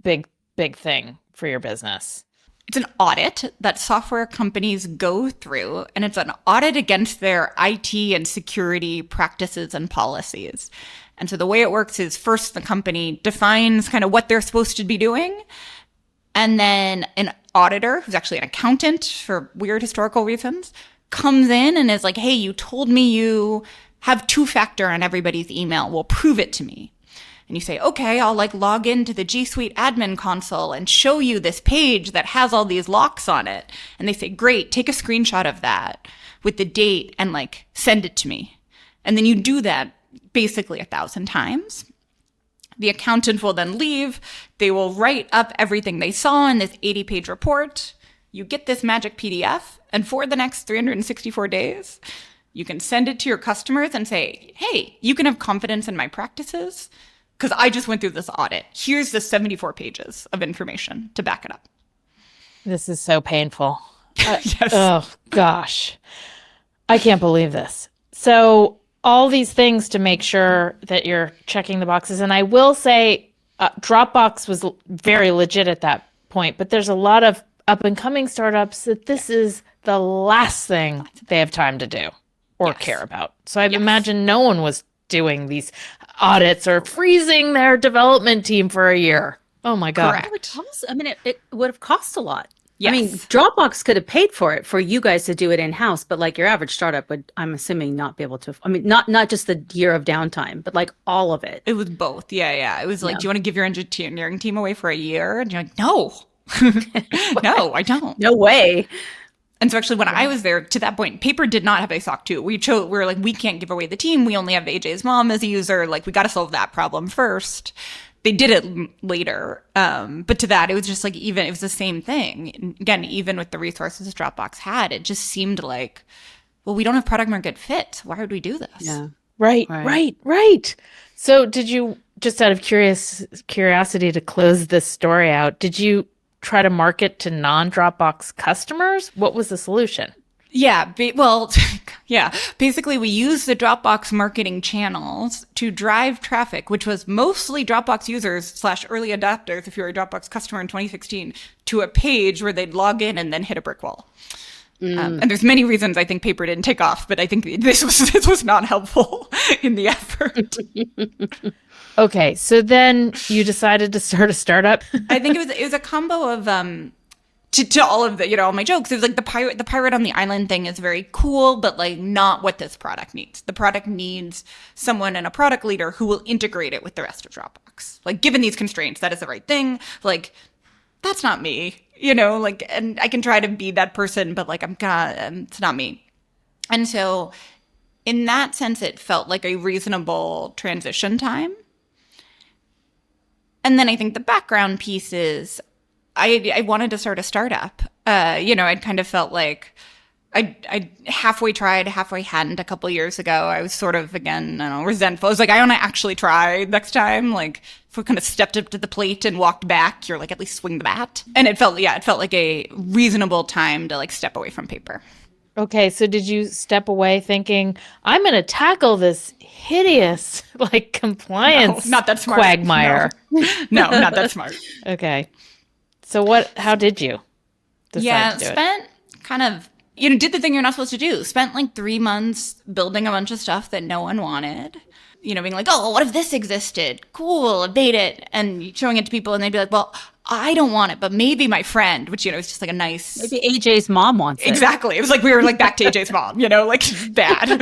big thing for your business. It's an audit that software companies go through, and it's an audit against their IT and security practices and policies. And so the way it works is first the company defines kind of what they're supposed to be doing, and then an auditor, who's actually an accountant for weird historical reasons, comes in and is like, hey, you told me you have two-factor on everybody's email. Well, prove it to me. And you say, okay, I'll like log into the G Suite admin console and show you this page that has all these locks on it. And they say, great, take a screenshot of that with the date and like send it to me. And then you do that basically 1,000 times. The accountant will then leave. They will write up everything they saw in this 80-page report. You get this magic PDF. And for the next 364 days, you can send it to your customers and say, hey, you can have confidence in my practices because I just went through this audit. Here's the 74 pages of information to back it up. This is so painful. Yes. Oh, gosh. I can't believe this. So all these things to make sure that you're checking the boxes. And I will say Dropbox was very legit at that point, but there's a lot of up-and-coming startups that this is the last thing they have time to do or care about. So I imagine no one was doing these audits or freezing their development team for a year. Oh my God. Correct. It would have cost a lot. Yes. I mean, Dropbox could have paid for it for you guys to do it in-house, but like your average startup would, I'm assuming, not be able to. I mean, not just the year of downtime, but like all of it. It was both. Yeah. It was like, do you want to give your engineering team away for a year? And you're like, no. No, I don't. No way. And so actually when I was there, to that point, Paper did not have a SOC 2. We were like, we can't give away the team. We only have AJ's mom as a user. Like, we got to solve that problem first. They did it later. But to that, it was just like, it was the same thing. And again, even with the resources Dropbox had, it just seemed like, well, we don't have product market fit. Why would we do this? Yeah. Right. So did you, just out of curiosity to close this story out, did you try to market to non-Dropbox customers? What was the solution? Yeah. Basically, we used the Dropbox marketing channels to drive traffic, which was mostly Dropbox users / early adopters, if you were a Dropbox customer in 2016, to a page where they'd log in and then hit a brick wall. And there's many reasons I think Paper didn't take off, but I think this was not helpful in the effort. Okay, so then you decided to start a startup? I think it was a combo of to all of the, all my jokes. It was like the pirate on the island thing is very cool, but like not what this product needs. The product needs someone and a product leader who will integrate it with the rest of Dropbox. Like, given these constraints, that is the right thing. Like, that's not me, like, and I can try to be that person, but like, it's not me. And so in that sense, it felt like a reasonable transition time. And then I think the background piece is I wanted to start a startup. I'd kind of felt like I halfway tried, halfway hadn't a couple years ago. I was sort of, again, I don't know, resentful. I was like, I want to actually try next time. Like, if we kind of stepped up to the plate and walked back, you're like, at least swing the bat. And it felt like a reasonable time to like step away from paper. Okay, so did you step away thinking, I'm going to tackle this hideous, like, compliance not that smart. quagmire? No, not that smart. Okay. So how did you decide to do it? Spent kind of, did the thing you're not supposed to do. Spent like 3 months building a bunch of stuff that no one wanted. Being like, oh, what if this existed? Cool, I made it. And showing it to people and they'd be like, well, I don't want it, but maybe my friend, which, is just like a nice. Maybe AJ's mom wants it. Exactly. It was like we were like back to AJ's mom, like bad.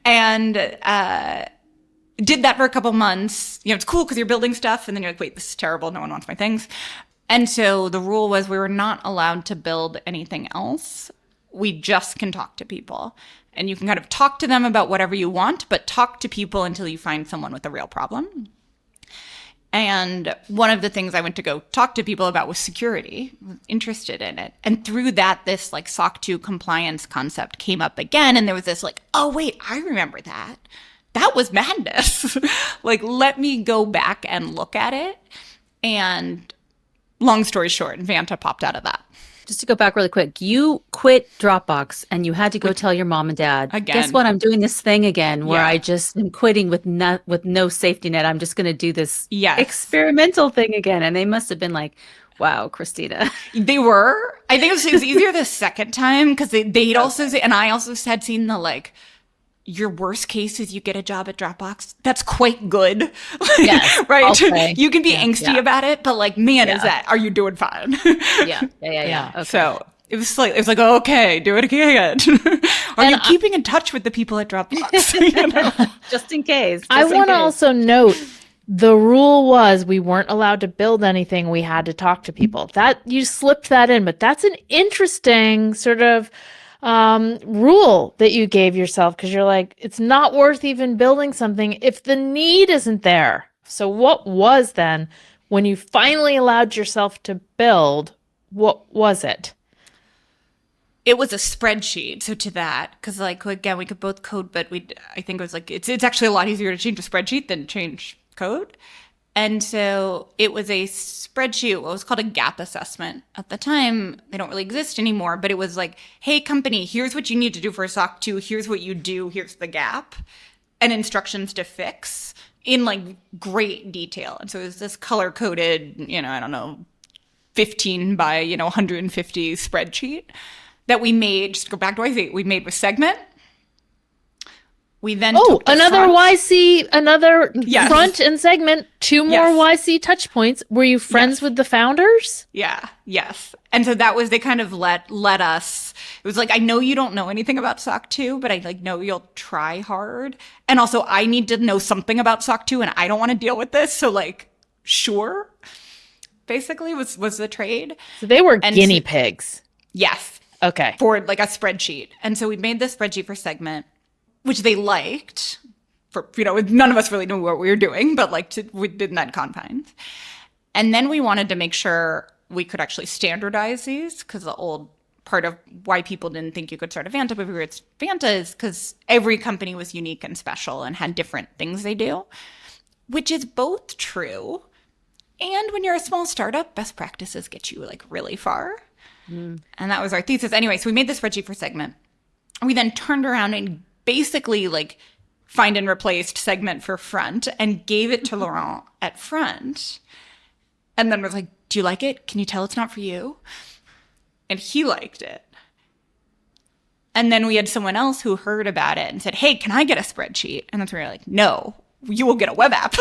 And did that for a couple months. It's cool because you're building stuff and then you're like, wait, this is terrible. No one wants my things. And so the rule was we were not allowed to build anything else. We just can talk to people. And you can kind of talk to them about whatever you want, but talk to people until you find someone with a real problem. And one of the things I went to go talk to people about was security. I was interested in it. And through that, this like SOC 2 compliance concept came up again. And there was this like, oh, wait, I remember that. That was madness. Like, let me go back and look at it. And long story short, Vanta popped out of that. Just to go back really quick, you quit Dropbox and you had to go tell your mom and dad, again. Guess what? I'm doing this thing again where I just am quitting with no safety net. I'm just going to do this experimental thing again. And they must have been like, wow, Christina. They were. I think it was easier the second time because they'd also say, and I also had seen the like, your worst case is you get a job at Dropbox. That's quite good. Yes, right? okay. You can be angsty about it, but like, man, are you doing fine? Yeah. Okay. So it was like, oh, okay, do it again. Are you keeping in touch with the people at Dropbox? Just in case. I want to also note the rule was we weren't allowed to build anything. We had to talk to people. That you slipped that in, but that's an interesting sort of rule that you gave yourself because you're like, it's not worth even building something if the need isn't there. So what was then when you finally allowed yourself to build? What was it? It was a spreadsheet. So to that, because like, again, we could both code, but I think it was like, it's actually a lot easier to change a spreadsheet than change code. And so it was a spreadsheet, what was called a gap assessment. At the time, they don't really exist anymore, but it was like, hey, company, here's what you need to do for SOC 2. Here's what you do. Here's the gap. And instructions to fix in like great detail. And so it was this color-coded, I don't know, 15 by, 150 spreadsheet that we made, just to go back to what I say, we made with Segment. We then another front and Segment, 2 more YC touch points. Were you friends with the founders? Yeah, yes. And so that was, they kind of let us, it was like, I know you don't know anything about SOC 2, but I like know you'll try hard. And also I need to know something about SOC 2 and I don't want to deal with this. So like, sure, basically was the trade. So they were guinea pigs. Yes. Okay. For like a spreadsheet. And so we made this spreadsheet for Segment, which they liked. For none of us really knew what we were doing, but we did in that confines. And then we wanted to make sure we could actually standardize these, because the old part of why people didn't think you could start a Vanta before it's Vanta is because every company was unique and special and had different things they do, which is both true. And when you're a small startup, best practices get you like really far. And that was our thesis. Anyway, so we made the spreadsheet for Segment. We then turned around and basically like find and replaced Segment for Front and gave it to Laurent at Front. And then was like, do you like it? Can you tell it's not for you? And he liked it. And then we had someone else who heard about it and said, hey, can I get a spreadsheet? And that's where we were like, no, you will get a web app.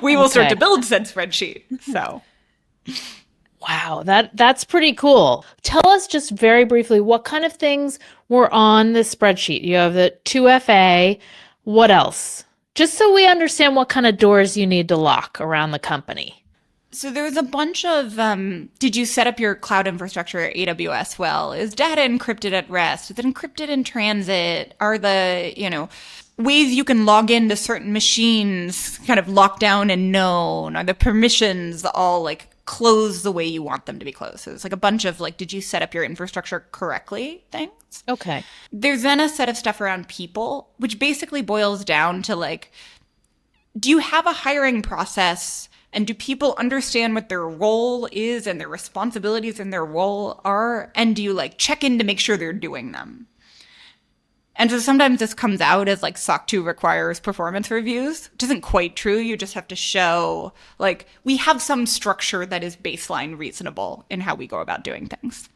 We will start to build said spreadsheet. So Wow, that's pretty cool. Tell us just very briefly what kind of things were on this spreadsheet. You have the 2FA. What else? Just so we understand what kind of doors you need to lock around the company. So there was a bunch of, did you set up your cloud infrastructure at AWS well? Is data encrypted at rest? Is it encrypted in transit? Are the, ways you can log into certain machines kind of locked down and known? Are the permissions all like closed the way you want them to be closed? So it's like a bunch of like, did you set up your infrastructure correctly things? Okay. There's then a set of stuff around people, which basically boils down to like, do you have a hiring process? And do people understand what their role is and their responsibilities in their role are? And do you like check in to make sure they're doing them? And so sometimes this comes out as like SOC 2 requires performance reviews, which isn't quite true. You just have to show like we have some structure that is baseline reasonable in how we go about doing things.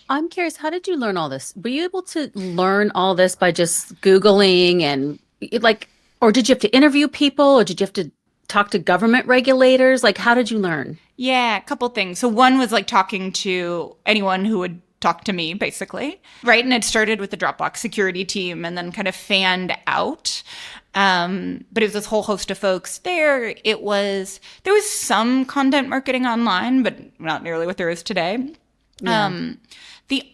I'm curious, how did you learn all this? Were you able to learn all this by just Googling and like, or did you have to interview people, or did you have to talk to government regulators? Like, how did you learn? Yeah, a couple things. So one was like talking to anyone who would talk to me, basically, right? And it started with the Dropbox security team and then kind of fanned out. But it was this whole host of folks there. There was some content marketing online, but not nearly what there is today. Yeah. The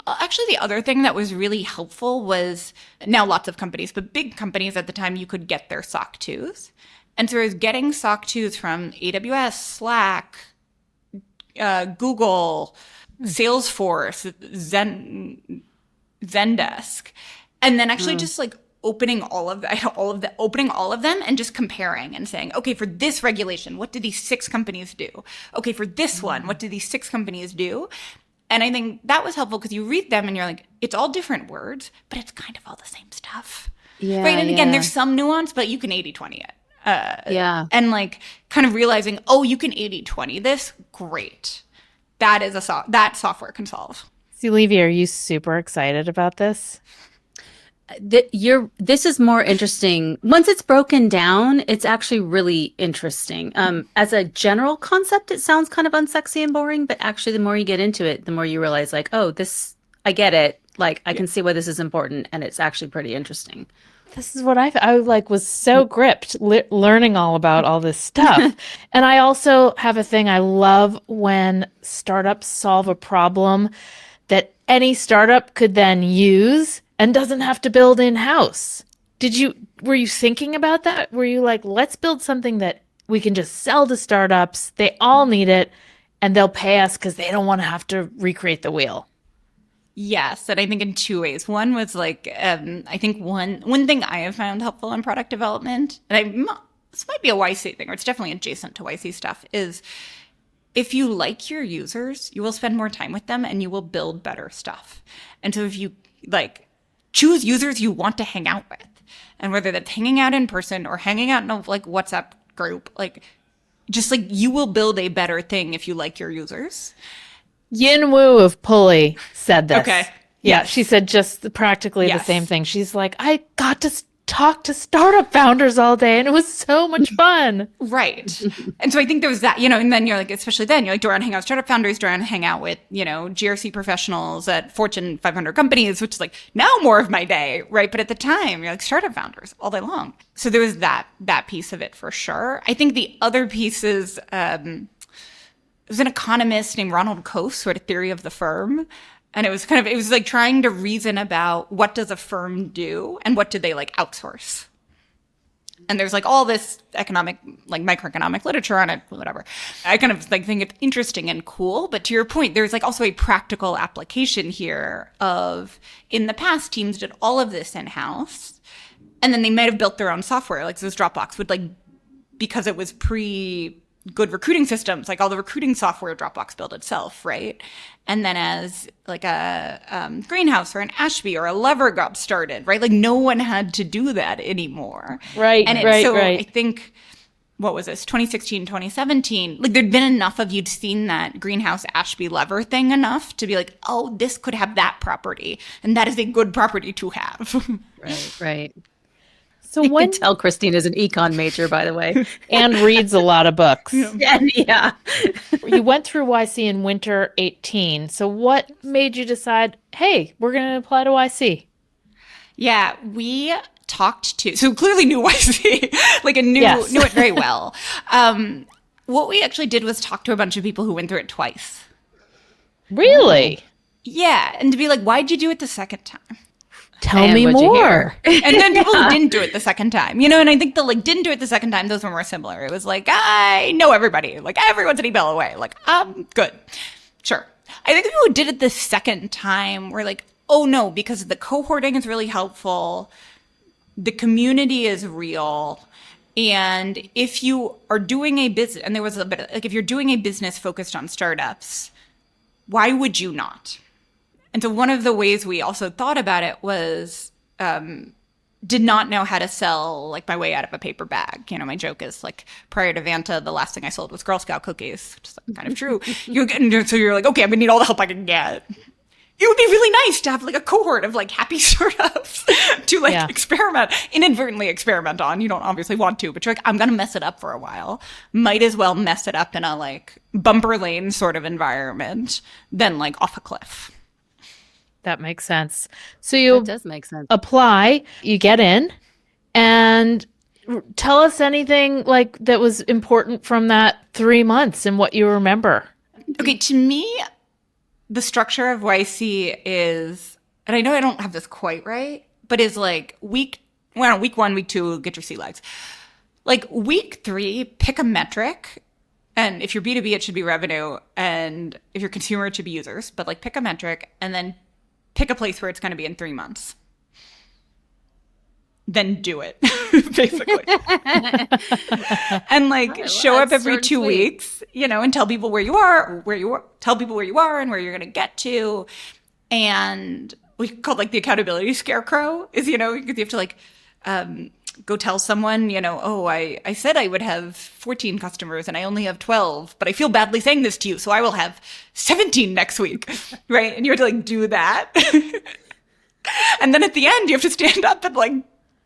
other thing that was really helpful was now lots of companies, but big companies at the time, you could get their SOC 2s. And so I was getting SOC 2s from AWS, Slack, Google, Salesforce, Zendesk, and then actually just like opening all of them and just comparing and saying, okay, for this regulation, what do these 6 companies do? Okay, for this one, what do these 6 companies do? And I think that was helpful because you read them and you're like, it's all different words, but it's kind of all the same stuff. Yeah, right. And again, there's some nuance, but you can 80-20 it. And like kind of realizing, oh, you can 80-20 this. Great. That is that software can solve. So, Levy, are you super excited about this? This is more interesting. Once it's broken down, it's actually really interesting. As a general concept, it sounds kind of unsexy and boring, but actually the more you get into it, the more you realize like, oh, I get it. Like I can see why this is important, and it's actually pretty interesting. This is what I like was so gripped learning all about all this stuff. And I also have a thing. I love when startups solve a problem that any startup could then use and doesn't have to build in-house. Were you thinking about that? Were you like, let's build something that we can just sell to startups. They all need it and they'll pay us because they don't want to have to recreate the wheel. Yes, and I think in 2 ways. One was like, I think one thing I have found helpful in product development, and this might be a YC thing, or it's definitely adjacent to YC stuff, is if you like your users, you will spend more time with them and you will build better stuff. And so if you like choose users you want to hang out with, and whether that's hanging out in person or hanging out in a like WhatsApp group, like just like you will build a better thing if you like your users. Yin Wu of Pulley said this. Okay. Yeah, she said just practically the same thing. She's like, I got to talk to startup founders all day and it was so much fun. Right. And so I think there was that, and then you're like, especially then, you're like, do I want to hang out with startup founders? Do I want to hang out with, GRC professionals at Fortune 500 companies, which is like now more of my day, right? But at the time, you're like startup founders all day long. So there was that piece of it for sure. I think the other piece is, there's an economist named Ronald Coase who had a theory of the firm. And it was like trying to reason about what does a firm do and what do they like outsource. And there's like all this economic, like microeconomic literature on it, whatever. I kind of like think it's interesting and cool. But to your point, there's like also a practical application here of in the past, teams did all of this in-house. And then they might have built their own software. Like this Dropbox would like, because it was good recruiting systems, like all the recruiting software Dropbox built itself, right? And then as like a Greenhouse or an Ashby or a Lever got started, right? Like no one had to do that anymore. Right, and right. I think, what was this, 2016, 2017, like there'd been enough of you'd seen that Greenhouse Ashby Lever thing enough to be like, oh, this could have that property. And that is a good property to have. Right. So You when can tell Christina's an econ major, by the way. and reads a lot of books. Yeah. You went through YC in winter 18. So what made you decide, hey, we're going to apply to YC? Yeah, we talked to, so clearly knew YC, like knew it very well. What we actually did was talk to a bunch of people who went through it twice. Really? Yeah, and to be like, why'd you do it the second time? Tell And me what'd you more. And then people who didn't do it the second time, and I think the like didn't do it the second time, those were more similar. It was like, I know everybody, like everyone's an email away, like I'm good, sure. I think the people who did it the second time were like, oh no, because the cohorting is really helpful, the community is real, and if you are doing a business, and there was a bit like if you're doing a business focused on startups, why would you not? And so one of the ways we also thought about it was did not know how to sell like my way out of a paper bag. My joke is like prior to Vanta, the last thing I sold was Girl Scout cookies, which is like, kind of true. So you're like, okay, I'm gonna need all the help I can get. It would be really nice to have like a cohort of like happy startups to like inadvertently experiment on. You don't obviously want to, but you're like, I'm going to mess it up for a while. Might as well mess it up in a like bumper lane sort of environment than like off a cliff. That makes sense. So you That does make sense. apply, you get in, and tell us anything like that was important from that 3 months and what you remember. Okay, to me, the structure of YC is, and I know I don't have this quite right, but is like week 1, week 2, get your sea legs. Like week 3, pick a metric. And if you're B2B, it should be revenue. And if you're consumer, it should be users. But like pick a metric and then pick a place where it's going to be in 3 months. Then do it, basically. And like show up every 2 weeks, and tell people where you are, tell people where you are and where you're going to get to. And we call like the accountability scarecrow is, because you have to like go tell someone, oh, I said I would have 14 customers and I only have 12, but I feel badly saying this to you, so I will have 17 next week, right? And you have to like do that. And then at the end, you have to stand up and like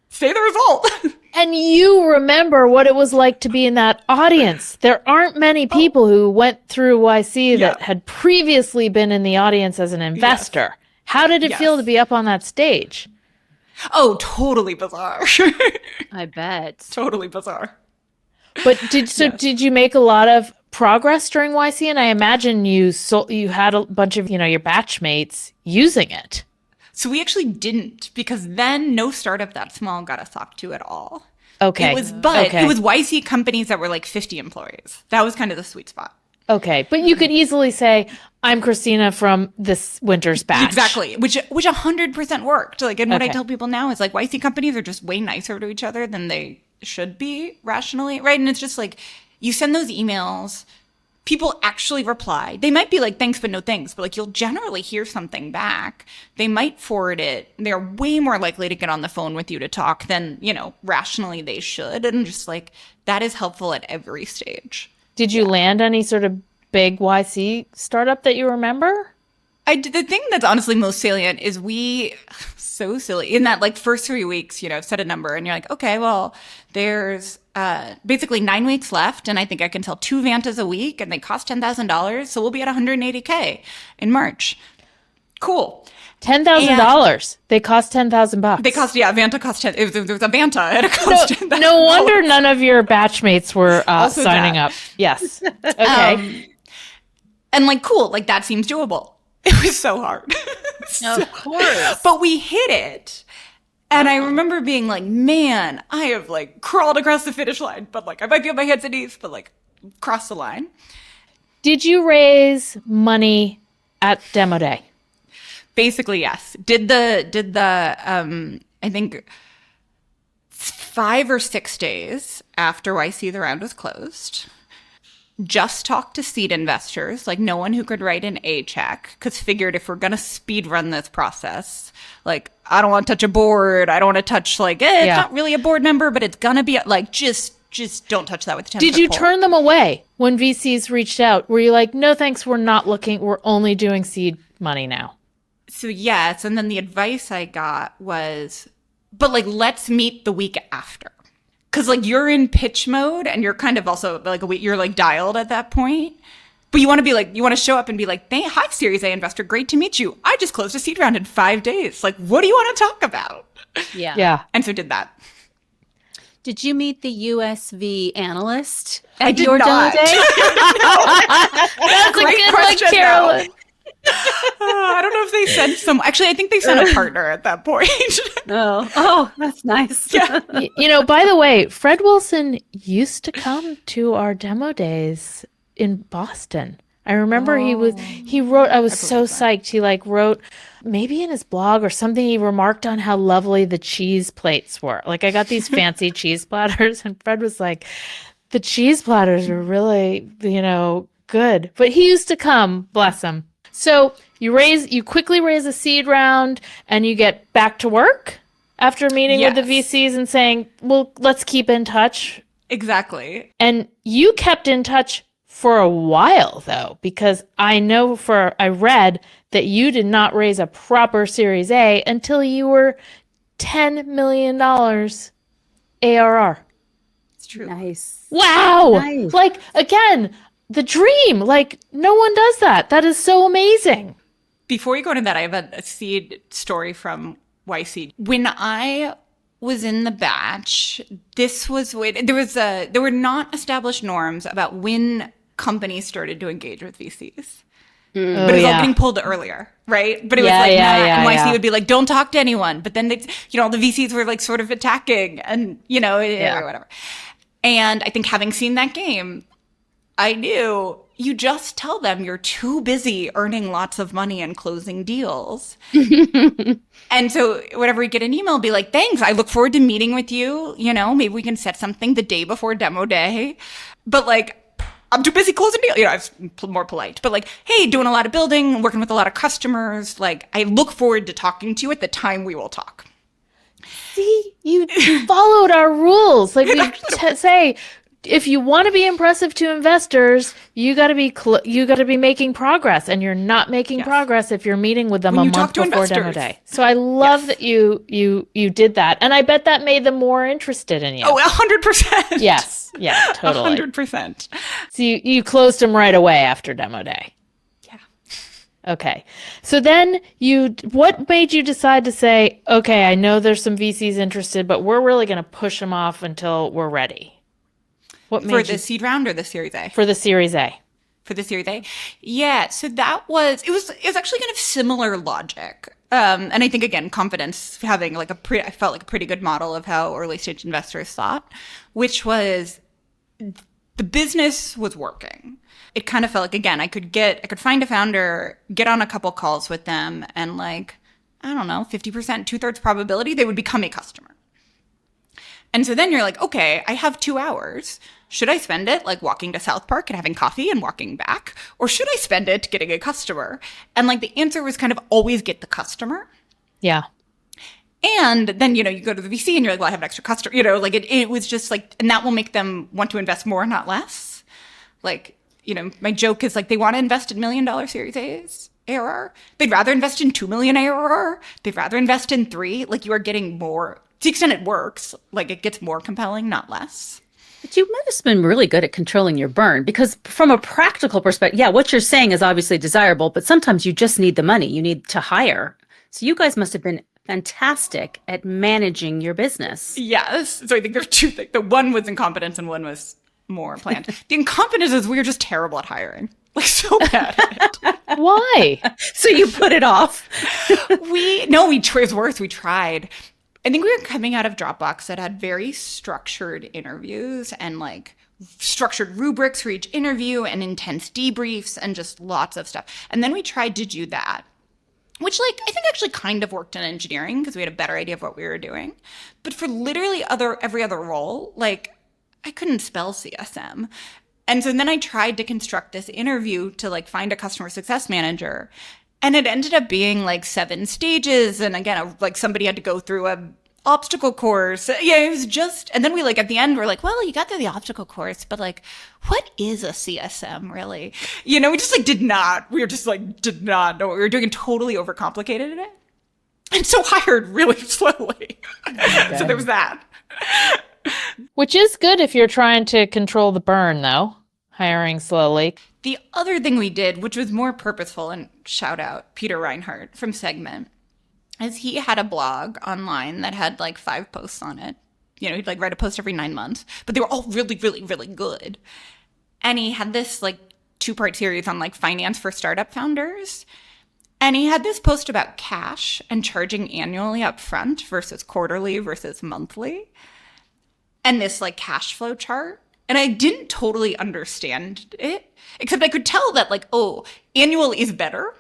say the result. And you remember what it was like to be in that audience. There aren't many people who went through YC that had previously been in the audience as an investor. Yes. How did it feel to be up on that stage? Oh, totally bizarre. I bet. Totally bizarre. But did you make a lot of progress during YC? And I imagine you had a bunch of, your batchmates using it. So we actually didn't, because then no startup that small got us talked to at all. Okay. It was YC companies that were like 50 employees. That was kind of the sweet spot. Okay. But you could easily say, I'm Christina from this winter's batch. Exactly. Which 100% worked. Like, and what I tell people now is like YC companies are just way nicer to each other than they should be rationally. Right. And it's just like, you send those emails, people actually reply. They might be like, thanks, but no thanks. But like, you'll generally hear something back. They might forward it. They're way more likely to get on the phone with you to talk than, rationally they should. And just like, that is helpful at every stage. Did you land any sort of big YC startup that you remember? The thing that's honestly most salient is so silly. In that like first 3 weeks, set a number and you're like, okay, well, there's basically 9 weeks left, and I think I can sell 2 Vantas a week, and they cost $10,000, so we'll be at $180K in March. Cool. $10,000. They cost $10,000. They cost, Vanta cost 10. If there was a Vanta, it cost $10,000. No wonder none of your batchmates were signing up. Yes. Okay. And like, cool, like that seems doable. It was so hard. Of course. But we hit it. And I remember being like, man, I have like crawled across the finish line, but like I might be on my hands and knees, but like cross the line. Did you raise money at demo day? Basically, yes. Did the I think 5 or 6 days after YC the round was closed, just talked to seed investors, like no one who could write an A check, because figured if we're going to speed run this process, like I don't want to touch a board. I don't want to touch like, it's not really a board member, but it's going to be like, just don't touch that with 10 Did you turn them away when VCs reached out? Were you like, no, thanks, we're not looking, we're only doing seed money now? So yes, and then the advice I got was but like, let's meet the week after. Cause like you're in pitch mode and you're kind of also like you're like dialed at that point. But you want to be like, you want to show up and be like, hey, hi, Series A investor. Great to meet you. I just closed a seed round in 5 days. Like, what do you want to talk about? Yeah. Yeah. And so did that. Did you meet the USV analyst I at did your not. demo day? That's Great a good question, one, Carolyn. I don't know if they sent some. Actually, I think they sent a partner at that point. Oh, that's nice. Yeah. You know, by the way, Fred Wilson used to come to our demo days in Boston. I remember he wrote, I was so psyched. He like wrote maybe in his blog or something, he remarked on how lovely the cheese plates were. Like I got these fancy cheese platters and Fred was like, the cheese platters are really, you know, good. But he used to come, bless him. So you quickly raise a seed round and you get back to work after meeting with the VCs and saying, well, let's keep in touch. Exactly. And you kept in touch for a while, though, because I read that you did not raise a proper Series A until you were $10 million ARR. It's true. Nice. Wow. Nice. Like, again, the dream. Like, no one does that. That is so amazing. Before you go into that, I have a seed story from YC. When I was in the batch, this was when there were not established norms about when companies started to engage with VCs. But it was all getting pulled earlier, right? But it was like NYC would be like, don't talk to anyone. But then they, you know, the VCs were like sort of attacking and, you know, or whatever. And I think having seen that game, I knew you just tell them you're too busy earning lots of money and closing deals. And so whenever we get an email, be like, thanks, I look forward to meeting with you. You know, maybe we can set something the day before demo day. But like, I'm too busy closing deals. You know, I'm more polite. But like, hey, doing a lot of building, working with a lot of customers. Like, I look forward to talking to you at the time we will talk. See, you followed our rules. Like we say, if you want to be impressive to investors, you got to be making progress, and you're not making progress if you're meeting with them a month before demo day. So I love that you did that, and I bet that made them more interested in you. Oh, 100%. Yes, yeah, totally. 100%. So you closed them right away after demo day. Yeah. Okay. So then what made you decide to say, okay, I know there's some VCs interested, but we're really going to push them off until we're ready? What made For the seed round or the Series A? For the Series A. For the Series A? Yeah. So it was actually kind of similar logic. And I think, again, confidence having like I felt like a pretty good model of how early stage investors thought, which was the business was working. It kind of felt like, again, I could find a founder, get on a couple calls with them, and like, I don't know, 50%, 2/3 probability they would become a customer. And so then you're like, okay, I have 2 hours. Should I spend it like walking to South Park and having coffee and walking back? Or should I spend it getting a customer? And like the answer was kind of always get the customer. Yeah. And then, you know, you go to the VC and you're like, well, I have an extra customer. You know, like it was just like, and that will make them want to invest more, not less. Like, you know, my joke is like, they want to invest in $1 million Series A's ARR. They'd rather invest in 2 million ARR. They'd rather invest in 3. Like you are getting more, to the extent it works, like it gets more compelling, not less. But you must have been really good at controlling your burn, because from a practical perspective, yeah, what you're saying is obviously desirable, but sometimes you just need the money. You need to hire. So you guys must have been fantastic at managing your business. Yes. So I think there's two things. The one was incompetence and one was more planned. The incompetence is we were just terrible at hiring. Like so bad at it. Why? So you put it off. It was worse. We tried. I think we were coming out of Dropbox that had very structured interviews and like structured rubrics for each interview and intense debriefs and just lots of stuff. And then we tried to do that, which like I think actually kind of worked in engineering because we had a better idea of what we were doing. But for literally every other role, like I couldn't spell CSM. And so then I tried to construct this interview to like find a customer success manager. And it ended up being like 7 stages. And again, like somebody had to go through a obstacle course. Yeah, it was just, and then we like at the end, we're like, well, you got through the obstacle course, but like, what is a CSM really? You know, we just like did not know what we were doing and totally overcomplicated it. And so hired really slowly. Okay. So there was that. Which is good if you're trying to control the burn, though, hiring slowly. The other thing we did, which was more purposeful, and shout out Peter Reinhardt from Segment, is he had a blog online that had like 5 posts on it. You know, he'd like write a post every 9 months, but they were all really, really, really good. And he had this like 2-part series on like finance for startup founders. And he had this post about cash and charging annually up front versus quarterly versus monthly. And this like cash flow chart. And I didn't totally understand it, except I could tell that like, oh, annual is better.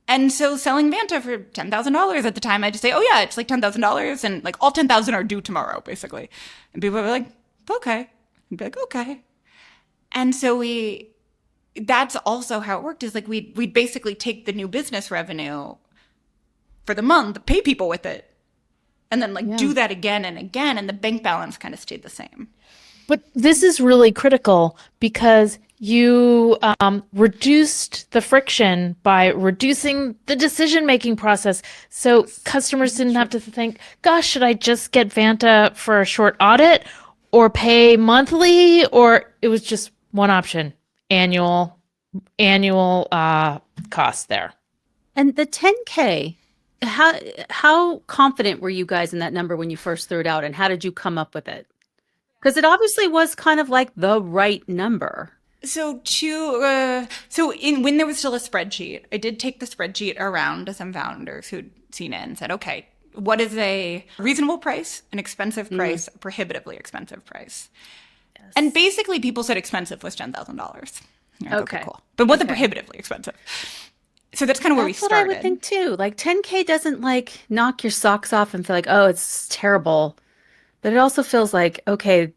And so selling Vanta for $10,000 at the time, I just say, oh yeah, it's like $10,000 and like all 10,000 are due tomorrow, basically. And people were like, okay. I'd be like, okay. And so that's also how it worked, is like we'd basically take the new business revenue for the month, pay people with it, and then like do that again and again. And the bank balance kind of stayed the same. But this is really critical because you reduced the friction by reducing the decision-making process. So customers didn't have to think, gosh, should I just get Vanta for a short audit or pay monthly? Or it was just one option, annual cost there. And the 10K, how confident were you guys in that number when you first threw it out, and how did you come up with it? Because it obviously was kind of like the right number. So when there was still a spreadsheet, I did take the spreadsheet around to some founders who'd seen it and said, okay, what is a reasonable price, an expensive price, a prohibitively expensive price? Yes. And basically people said expensive was $10,000. Like, okay, cool. But what's prohibitively expensive? So that's kind of where we started. That's what I would think too. Like 10K doesn't like knock your socks off and feel like, oh, it's terrible. But it also feels like, okay,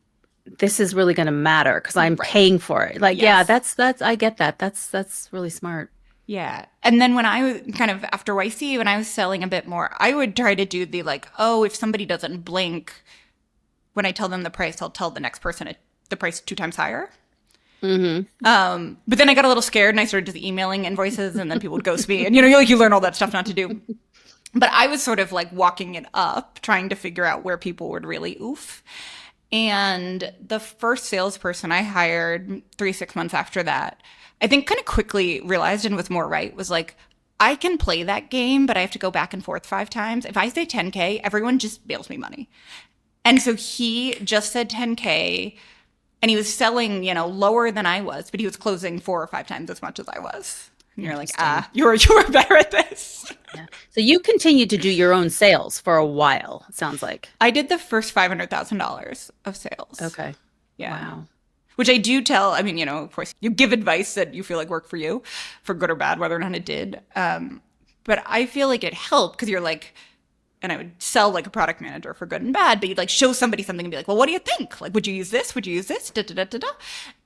this is really going to matter because I'm paying for it. Like, yeah, that's, I get that. That's really smart. Yeah. And then when I was kind of after YC, when I was selling a bit more, I would try to do the like, oh, if somebody doesn't blink, when I tell them the price, I'll tell the next person the price 2 times higher. Mm-hmm. But then I got a little scared and I started just emailing invoices and then people would ghost me. And you learn all that stuff not to do. But I was sort of like walking it up, trying to figure out where people would really oof. And the first salesperson I hired 3-6 months after that, I think kind of quickly realized and was more right, was like, I can play that game, but I have to go back and forth 5 times. If I say 10K, everyone just bails me money. And so he just said 10K, and he was selling, lower than I was, but he was closing 4 or 5 times as much as I was. And you're like, you're better at this. Yeah. So you continued to do your own sales for a while, it sounds like. I did the first $500,000 of sales. Okay. Yeah. Wow. Which I do tell, of course, you give advice that you feel like worked for you, for good or bad, whether or not it did. But I feel like it helped because you're like, and I would sell like a product manager for good and bad, but you'd like show somebody something and be like, well, what do you think? Like, would you use this? Would you use this? Da, da, da, da, da.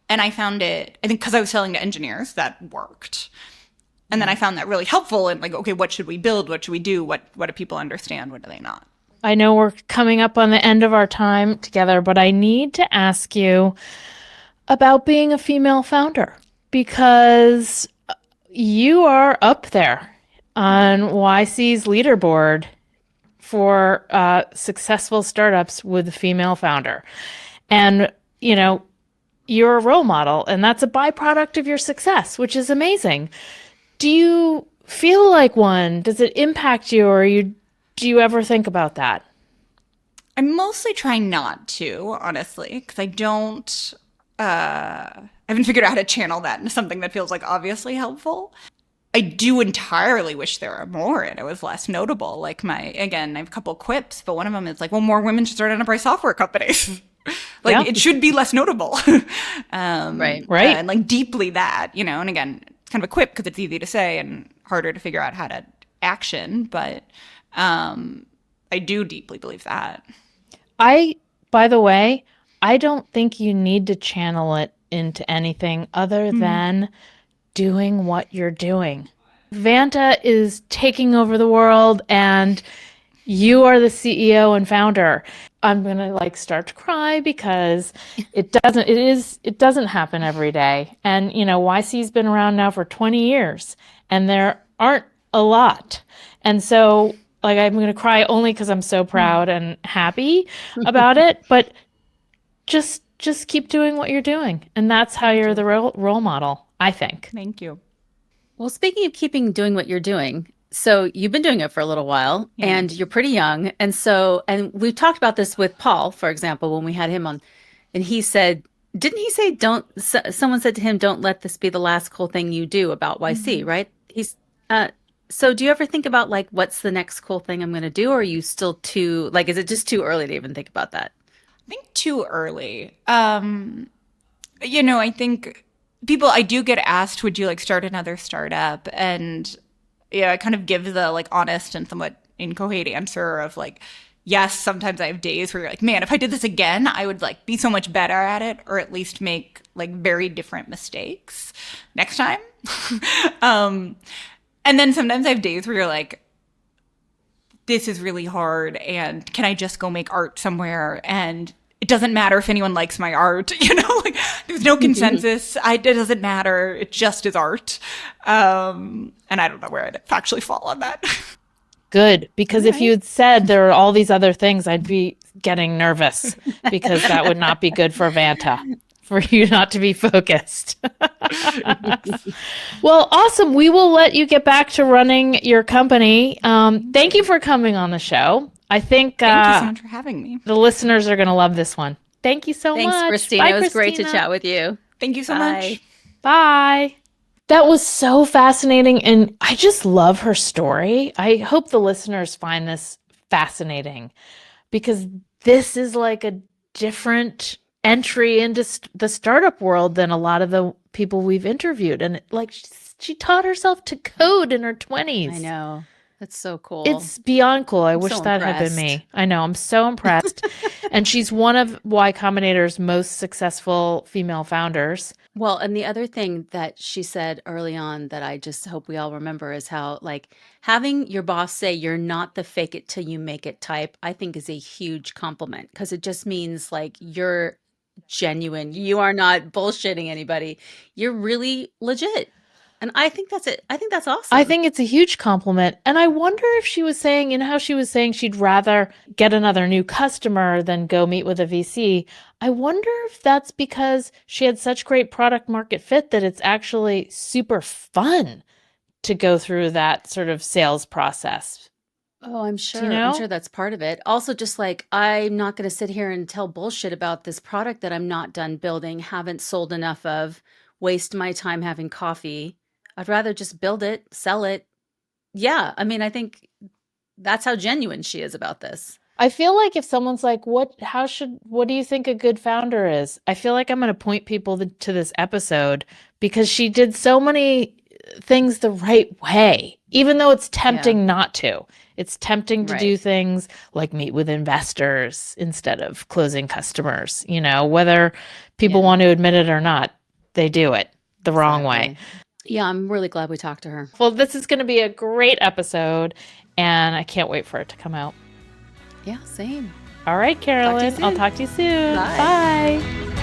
And I found it, I think because I was selling to engineers, that worked. And then I found that really helpful and like, okay, what should we build? What should we do? What do people understand? What do they not? I know we're coming up on the end of our time together, but I need to ask you about being a female founder because you are up there on YC's leaderboard for successful startups with a female founder. And, you're a role model, and that's a byproduct of your success, which is amazing. Do you feel like one? Does it impact you, or do you ever think about that? I mostly try not to, honestly, because I haven't figured out how to channel that into something that feels like obviously helpful. I do entirely wish there were more and it was less notable. Like I have a couple quips, but one of them is like, well, more women should start enterprise software companies. It should be less notable. Right. And like deeply that, and again, it's kind of a quip because it's easy to say and harder to figure out how to action. But I do deeply believe that. By the way, I don't think you need to channel it into anything other than doing what you're doing. Vanta is taking over the world and you are the CEO and founder. I'm going to start to cry because it doesn't happen every day. And, YC's been around now for 20 years and there aren't a lot. And so like I'm going to cry only because I'm so proud and happy about it, but just keep doing what you're doing. And that's how you're the role model, I think. Thank you. Well, speaking of doing what you're doing, so you've been doing it for a little while and you're pretty young. And we've talked about this with Paul, for example, when we had him on, and he said, didn't he say, someone said to him, don't let this be the last cool thing you do about YC, right? So do you ever think about like, what's the next cool thing I'm going to do? Or are you still too, like, is it just too early to even think about that? I think too early. I think I do get asked, would you like start another startup? And yeah, I kind of give the like honest and somewhat inchoate answer of like, yes, sometimes I have days where you're like, man, if I did this again, I would like be so much better at it, or at least make like very different mistakes next time. And then sometimes I have days where you're like, this is really hard, and can I just go make art somewhere? And it doesn't matter if anyone likes my art, like there's no consensus. It doesn't matter. It just is art. And I don't know where I'd actually fall on that. Good, because if you'd said there are all these other things, I'd be getting nervous because that would not be good for Vanta, for you not to be focused. Well, awesome. We will let you get back to running your company. Thank you for coming on the show. I think Thank you so much for having me. The listeners are going to love this one. Thank you so much. Thanks, Christina. Bye, it was great to Christina. chat with you. Thank you so Bye. much. Bye. That was so fascinating, and I just love her story. I hope the listeners find this fascinating because this is like a different entry into the startup world than a lot of the people we've interviewed. And like she taught herself to code in her 20s. I know. That's so cool. It's beyond cool. I wish so that had been me. I know. I'm so impressed. And she's one of Y Combinator's most successful female founders. Well, and the other thing that she said early on that I just hope we all remember is how, like, having your boss say you're not the fake it till you make it type, I think is a huge compliment because it just means like you're genuine. You are not bullshitting anybody. You're really legit. And I think that's it. I think that's awesome. I think it's a huge compliment. And I wonder if she was saying, how she was saying she'd rather get another new customer than go meet with a VC. I wonder if that's because she had such great product market fit that it's actually super fun to go through that sort of sales process. Oh, I'm sure. You know? I'm sure that's part of it. Also, just like, I'm not going to sit here and tell bullshit about this product that I'm not done building, haven't sold enough of, waste my time having coffee. I'd rather just build it, sell it. Yeah. I mean, I think that's how genuine she is about this. I feel like if someone's like, what do you think a good founder is? I feel like I'm going to point people to this episode because she did so many things the right way, even though it's tempting not to. It's tempting to do things like meet with investors instead of closing customers, whether people want to admit it or not, they do it the wrong way. Yeah, I'm really glad we talked to her. Well, this is going to be a great episode, and I can't wait for it to come out. Yeah, same. All right, Carolyn. I'll talk to you soon. Bye. Bye.